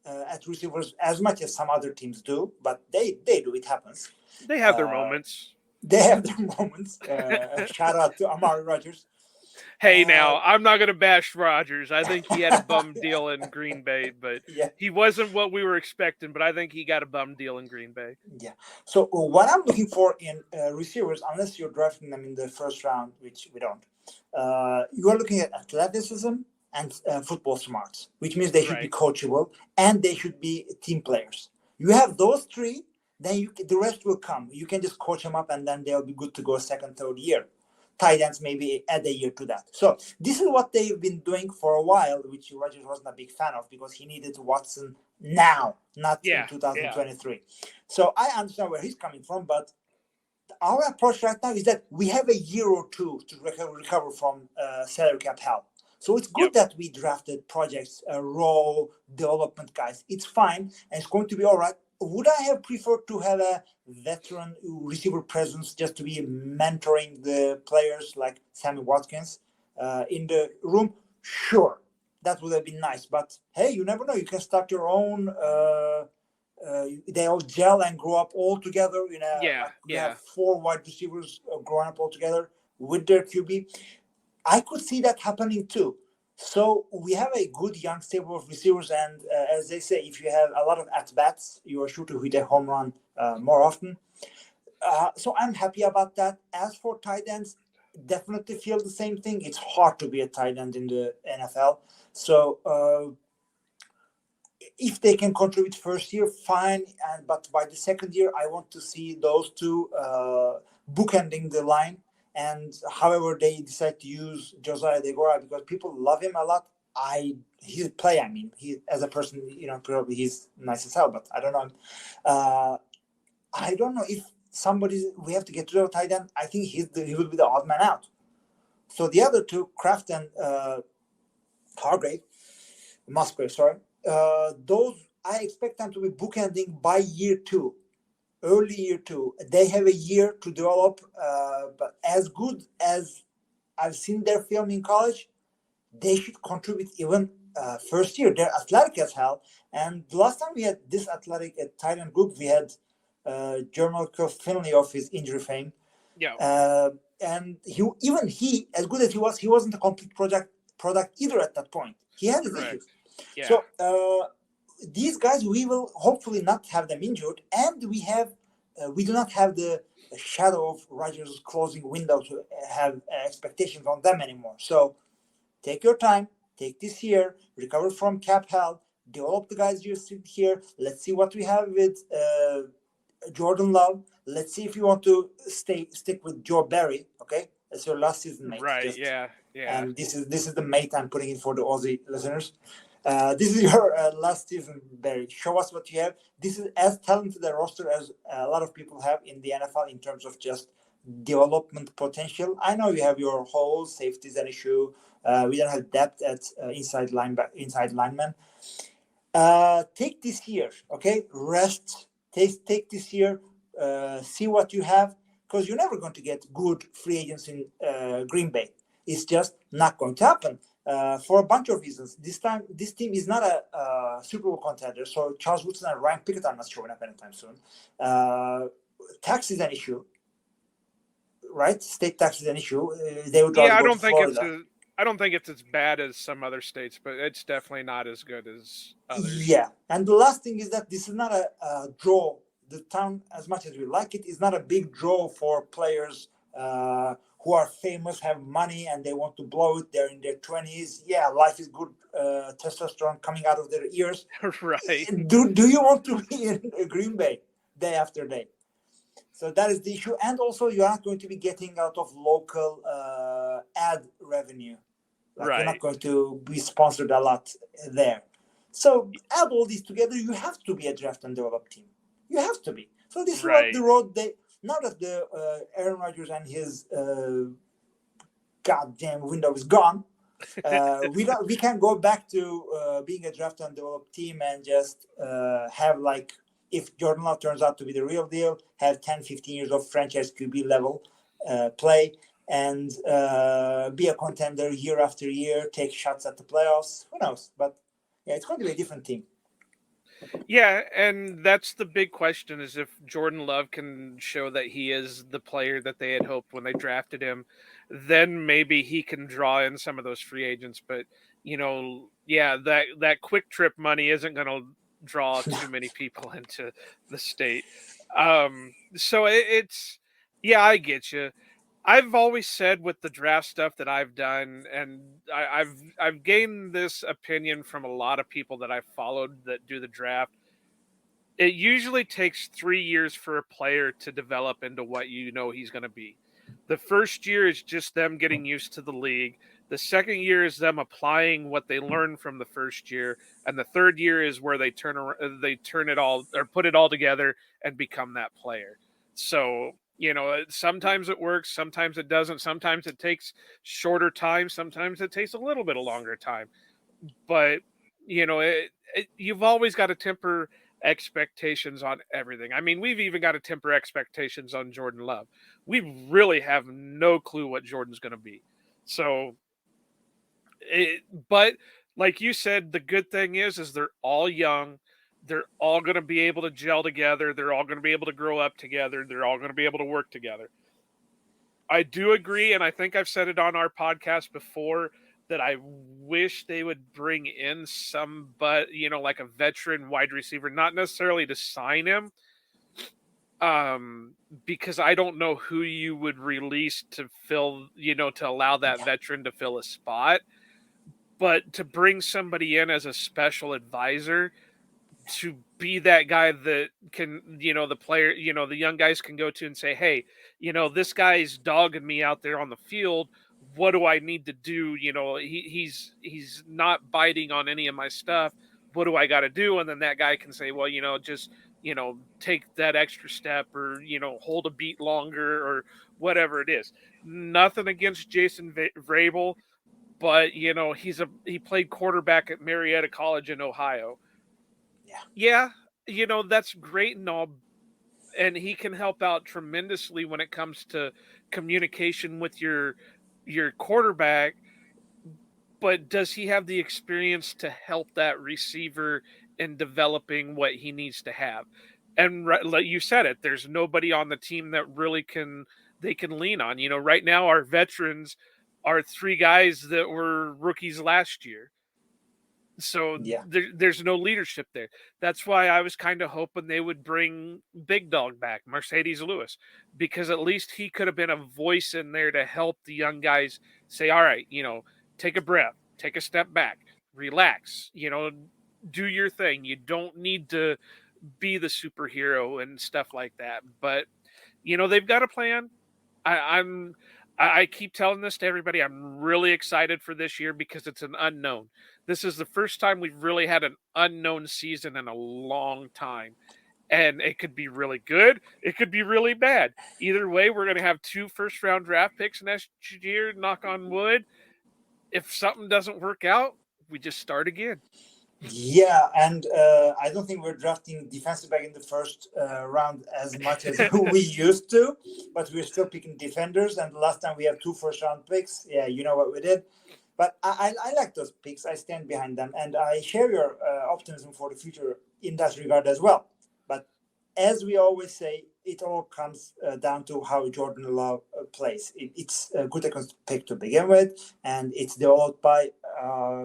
at receivers as much as some other teams do, but they do. It happens. They have their moments. They have their moments. Shout out to Amari Rodgers. Hey, now, I'm not going to bash Rodgers. I think he had a bum deal in Green Bay, but he wasn't what we were expecting, but I think he got a bum deal in Green Bay. Yeah. So what I'm looking for in receivers, unless you're drafting them in the first round, which we don't, you are looking at athleticism and football smarts, which means they should be coachable and they should be team players. You have those three, then the rest will come. You can just coach them up, and then they'll be good to go second, third year. Tight ends maybe add a year to that. So this is what they've been doing for a while, which Rodgers wasn't a big fan of because he needed Watson now, not in 2023. Yeah. So I understand where he's coming from, but our approach right now is that we have a year or two to recover from salary cap hell. So it's good that we drafted projects, raw development guys. It's fine, and it's going to be all right. Would I have preferred to have a veteran receiver presence just to be mentoring the players like Sammy Watkins in the room? Sure, that would have been nice. But hey, you never know. You can start your own. They all gel and grow up all together. You have 4 wide receivers growing up all together with their QB. I could see that happening too. So we have a good young stable of receivers, and as they say, if you have a lot of at-bats, you are sure to hit a home run more often. So I'm happy about that. As for tight ends, definitely feel the same thing. It's hard to be a tight end in the NFL. So if they can contribute first year, fine. But by the second year, I want to see those two bookending the line. And however they decide to use Josiah DeGuara, because people love him a lot. His play, he as a person, probably he's nice as hell, but I don't know. I don't know if we have to get rid of tight end. I think he will be the odd man out. So the other two, Kraft and Musgrave, those I expect them to be bookending by year 2. Early year 2, they have a year to develop, but as good as I've seen their film in college, they should contribute even first year. They're athletic as hell. And the last time we had this athletic tight end group, we had Jermel Finley of his injury fame. Yeah. And he, as good as he wasn't a complete product either at that point. He had his issues. Yeah. So these guys, we will hopefully not have them injured, and we do not have the shadow of Rodgers' closing window to have expectations on them anymore. So take your time, take this year, recover from cap hell, develop the guys you see here. Let's see what we have with Jordan Love. Let's see if you want to stick with Joe Barry. Okay, that's your last season mate. Right? Yeah. And this is the mate I'm putting in for the Aussie listeners. This is your last season, Barry. Show us what you have. This is as talented a roster as a lot of people have in the NFL in terms of just development potential. I know you have your holes, safeties an issue. We don't have depth at inside linemen. Take this year, okay? Rest. Take this year. See what you have, because you're never going to get good free agents in Green Bay. It's just not going to happen. For a bunch of reasons. This time, this team is not a Super Bowl contender, so Charles Woodson and Ryan Pickett are not showing up anytime soon. Tax is an issue, right? State tax is an issue. They would rather go to Florida. I don't think it's as bad as some other states, but it's definitely not as good as others. Yeah, and the last thing is that this is not a draw. The town, as much as we like it, is not a big draw for players who are famous, have money, and they want to blow it. They're in their 20s. Yeah, life is good. Testosterone coming out of their ears. Right. Do you want to be in Green Bay day after day? So that is the issue. And also, you are not going to be getting out of local ad revenue. Right. You're not going to be sponsored a lot there. So add all these together, you have to be a draft and develop team. You have to be. So this is what the road they... Now that the Aaron Rodgers and his goddamn window is gone, we can go back to being a draft and develop team and just have, like, if Jordan Love turns out to be the real deal, have 10, 15 years of franchise QB level play and be a contender year after year, take shots at the playoffs. Who knows? But yeah, it's going to be a different team. Yeah, and that's the big question, is if Jordan Love can show that he is the player that they had hoped when they drafted him, then maybe he can draw in some of those free agents. But, that quick trip money isn't going to draw too many people into the state. So it's, I get you. I've always said with the draft stuff that I've done, and I've gained this opinion from a lot of people that I've followed that do the draft. it usually takes 3 years for a player to develop into what he's going to be. The first year is just them getting used to the league. The second year is them applying what they learned from the first year, and the third year is where they turn it all, or put it all together and become that player. So, sometimes it works, sometimes it doesn't, sometimes it takes shorter time, sometimes it takes a little bit of longer time. But, you've always got to temper expectations on everything. I mean, we've even got to temper expectations on Jordan Love. We really have no clue what Jordan's going to be. So, but like you said, the good thing is they're all young. They're all going to be able to gel together. They're all going to be able to grow up together. They're all going to be able to work together. I do agree, and I think I've said it on our podcast before, that I wish they would bring in somebody, like a veteran wide receiver, not necessarily to sign him, because I don't know who you would release to fill, to allow that veteran to fill a spot. But to bring somebody in as a special advisor to be that guy that can, the player, the young guys can go to and say, hey, this guy's dogging me out there on the field. What do I need to do? He's not biting on any of my stuff. What do I got to do? And then that guy can say, well, just, take that extra step, or, hold a beat longer, or whatever it is. Nothing against Jason Vrabel, but he played quarterback at Marietta College in Ohio. Yeah, that's great and all, and he can help out tremendously when it comes to communication with your quarterback. But does he have the experience to help that receiver in developing what he needs to have? And like you said it, there's nobody on the team that really they can lean on. Right now our veterans are 3 guys that were rookies last year. So there's no leadership there. That's why I was kind of hoping they would bring Big Dog back, Mercedes Lewis, because at least he could have been a voice in there to help the young guys say, all right, take a breath, take a step back, relax, do your thing. You don't need to be the superhero and stuff like that. But, they've got a plan. I keep telling this to everybody. I'm really excited for this year because it's an unknown. This is the first time we've really had an unknown season in a long time. And it could be really good. It could be really bad. Either way, we're going to have 2 first-round draft picks next year, knock on wood. If something doesn't work out, we just start again. Yeah, and I don't think we're drafting defensive back in the first round as much as we used to, but we're still picking defenders. And last time we have 2 first-round picks. Yeah, you know what we did. But I like those picks. I stand behind them, and I share your optimism for the future in that regard as well. But as we always say, it all comes down to how Jordan Love plays. It's a good pick to begin with, and it's developed by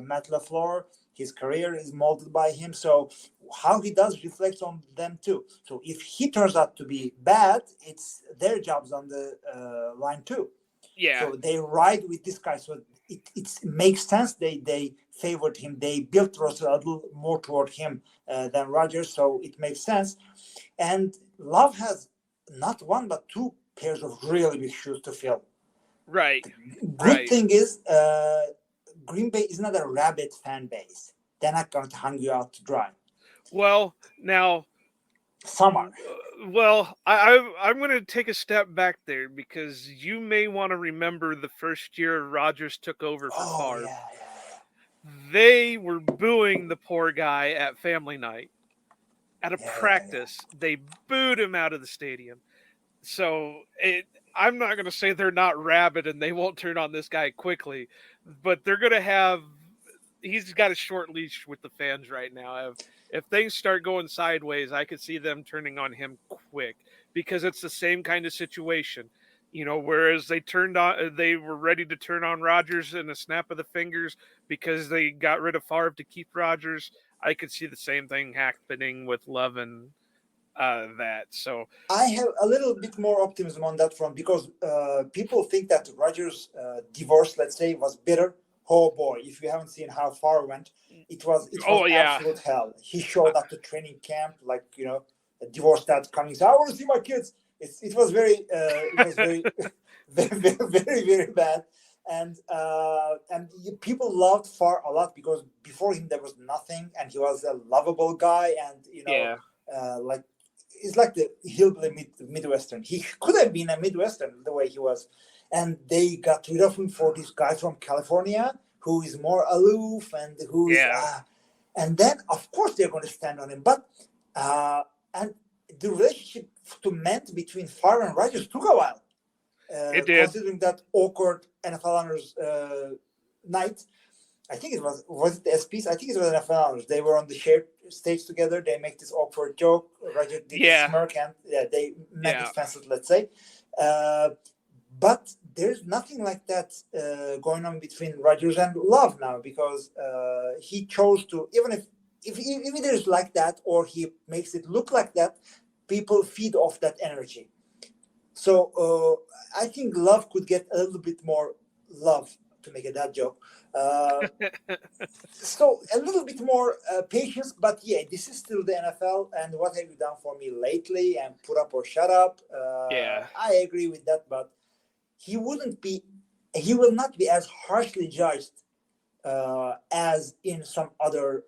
Matt LaFleur. His career is molded by him. So how he does reflects on them too. So if he turns out to be bad, it's their jobs on the line too. Yeah. So they ride with this guy. So it makes sense. They favored him. They built Russell a little more toward him than Rodgers. So it makes sense. And Love has not 1 but 2 pairs of really big shoes to fill. Right. Good thing is Green Bay is not a rabid fan base. They're not going to hang you out to dry. Well, now summer. Well, I'm going to take a step back there because you may want to remember the first year Rodgers took over for Favre. Yeah. They were booing the poor guy at family night. At a practice, they booed him out of the stadium. So I'm not going to say they're not rabid and they won't turn on this guy quickly, but they're going to have – he's got a short leash with the fans right now. If things start going sideways, I could see them turning on him quick because it's the same kind of situation. Whereas they were ready to turn on Rodgers in a snap of the fingers because they got rid of Favre to keep Rodgers. I could see the same thing happening with Love and that. So I have a little bit more optimism on that front because people think that Rodgers' divorce, let's say, was bitter Oh boy, if you haven't seen how far it went, it was absolute hell. He showed up to training camp like, a divorce dad coming. So I want to see my kids. It was very very, very, very bad. And people loved Far a lot because before him there was nothing, and he was a lovable guy, and like it's like the hillbilly Midwestern. He could have been a Midwestern the way he was, and they got rid of him for this guy from California who is more aloof and who's and then of course they're going to stand on him. But and the relationship to mend between Favre and Rodgers took a while. It did. Considering that awkward NFL Honors night, I think it was it the SPs? I think it was NFL Honors. They were on the shared stage together. They make this awkward joke. Roger did a smirk, and they met his fences, let's say. But there's nothing like that going on between Rodgers and Love now, because he chose to, even if it is like that, or he makes it look like that, people feed off that energy. So I think Love could get a little bit more love, to make a dad joke. So a little bit more patience, but this is still the NFL. And what have you done for me lately? And put up or shut up. I agree with that, but he will not be as harshly judged as in some other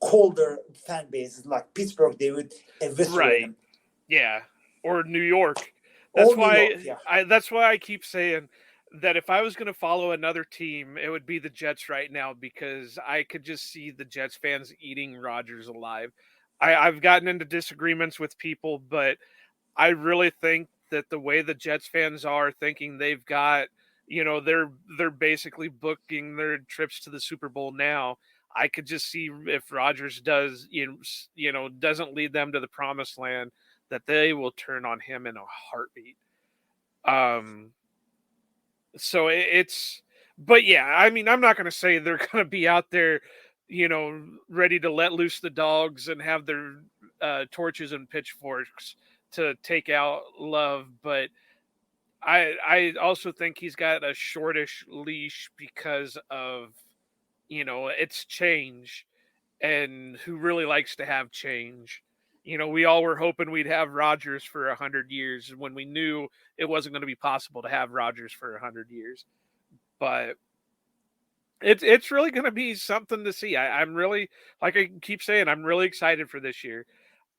colder fan bases like Pittsburgh. They would eviscerate him. Yeah. Or New York. That's why I keep saying that if I was going to follow another team, it would be the Jets right now, because I could just see the Jets fans eating Rodgers alive. I've gotten into disagreements with people, but I really think that the way the Jets fans are thinking they've got, they're basically booking their trips to the Super Bowl now. I could just see if Rodgers doesn't lead them to the promised land, that they will turn on him in a heartbeat. So but I mean, I'm not going to say they're going to be out there, ready to let loose the dogs and have their torches and pitchforks to take out Love. But I also think he's got a shortish leash because of, it's change, and who really likes to have change. We all were hoping we'd have Rodgers for 100 years when we knew it wasn't going to be possible to have Rodgers for 100 years. But it's really going to be something to see. I'm really, like I keep saying, I'm really excited for this year.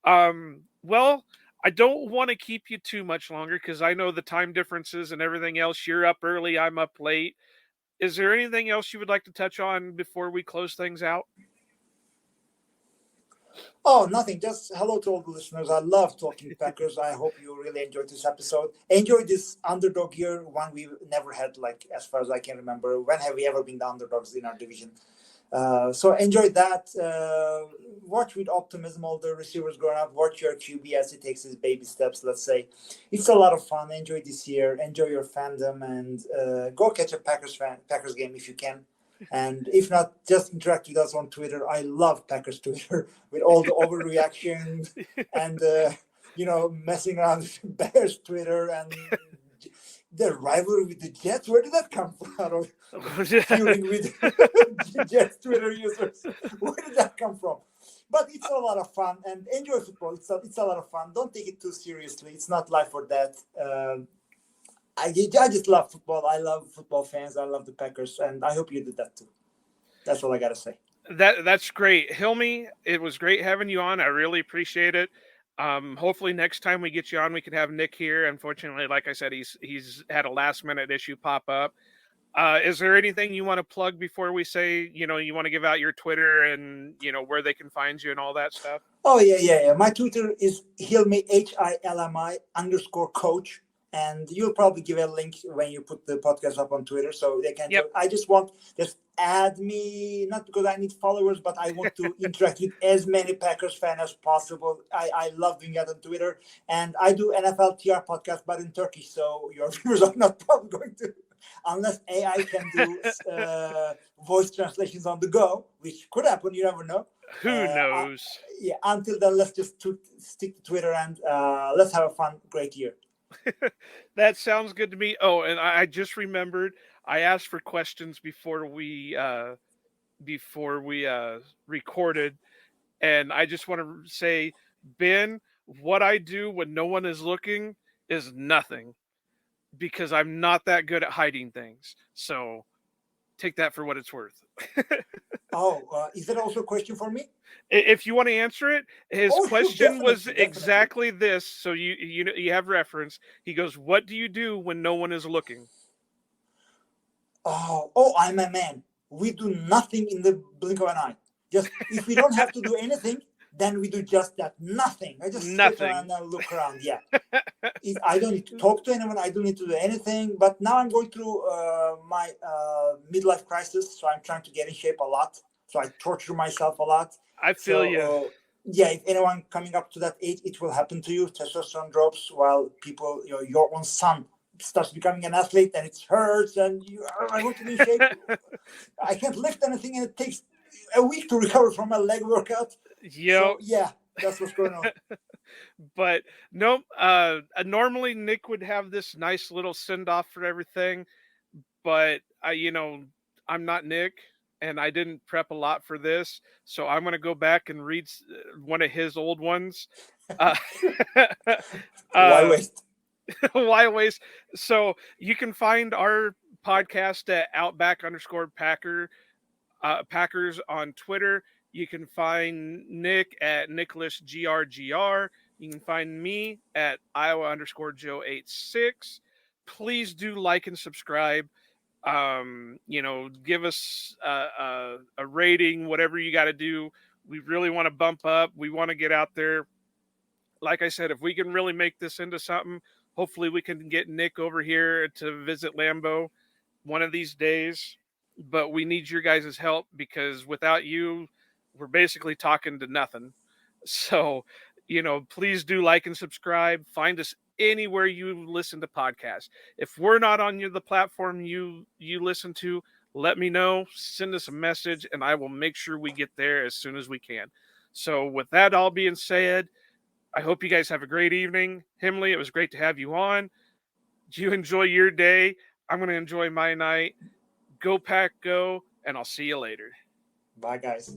Well, I don't want to keep you too much longer because I know the time differences and everything else. You're up early, I'm up late. Is there anything else you would like to touch on before we close things out? Oh, nothing. Just hello to all the listeners. I love talking Packers. I hope you really enjoyed this episode. Enjoy this underdog year, one we've never had, like, as far as I can remember. When have we ever been the underdogs in our division? So enjoy that. Watch with optimism all the receivers growing up. Watch your QB as he takes his baby steps, let's say. It's a lot of fun. Enjoy this year. Enjoy your fandom, and go catch a Packers game if you can. And if not, just interact with us on Twitter. I love Packers Twitter with all the overreaction and messing around with Bears Twitter and the rivalry with the Jets. Where did that come from? Feuding with Jets Twitter users. Where did that come from? But it's a lot of fun, and enjoy football. It's a lot of fun. Don't take it too seriously. It's not life or death. I just love football. I love football fans. I love the Packers, and I hope you did that too. That's all I got to say. That's great. Hilmi, it was great having you on. I really appreciate it. Hopefully next time we get you on, we can have Nick here. Unfortunately, like I said, he's had a last-minute issue pop up. Is there anything you want to plug before we say, you want to give out your Twitter and, where they can find you and all that stuff? Oh, yeah. My Twitter is Hilmi, HILMI _coach. And you'll probably give a link when you put the podcast up on Twitter, so they can. Yep. I just add me, not because I need followers, but I want to interact with as many Packers fans as possible. I love doing that on Twitter, and I do NFL TR podcast, but in Turkish, so your viewers are not probably going to, unless AI can do voice translations on the go, which could happen. You never know. Who knows? Until then, let's just stick to Twitter and let's have a fun, great year. That sounds good to me. Oh, and I just remembered, I asked for questions before we recorded, and I just want to say, Ben, what I do when no one is looking is nothing, because I'm not that good at hiding things. So take that for what it's worth. Is that also a question for me? If you want to answer it, his question was definitely. exactly this. So you have reference. He goes, "What do you do when no one is looking?" I'm a man. We do nothing in the blink of an eye. Just if we don't have to do anything, then we do just that. Nothing. I just sit around and look around. Yeah. I don't need to talk to anyone. I don't need to do anything. But now I'm going through my midlife crisis, so I'm trying to get in shape a lot. So I torture myself a lot. I feel you. Yeah, if anyone coming up to that age, it will happen to you. Testosterone drops while people, your own son starts becoming an athlete, and it hurts, and I want to be in shape. I can't lift anything, and it takes a week to recover from a leg workout. So, yeah, that's what's going on. But nope. Normally Nick would have this nice little send off for everything, but I'm not Nick, and I didn't prep a lot for this, so I'm going to go back and read one of his old ones. Why waste? Why waste? So you can find our podcast at Outback_Packers on Twitter. You can find Nick at Nicholas GRGR. You can find me at Iowa_Joe86. Please do like and subscribe. Give us a rating, whatever you got to do. We really want to bump up. We want to get out there. Like I said, if we can really make this into something, hopefully we can get Nick over here to visit Lambeau one of these days. But we need your guys' help, because without you, we're basically talking to nothing. So, please do like and subscribe. Find us anywhere you listen to podcasts. If we're not on the platform you listen to, let me know. Send us a message, and I will make sure we get there as soon as we can. So with that all being said, I hope you guys have a great evening. Himley, it was great to have you on. You enjoy your day. I'm going to enjoy my night. Go Pack Go, and I'll see you later. Bye, guys.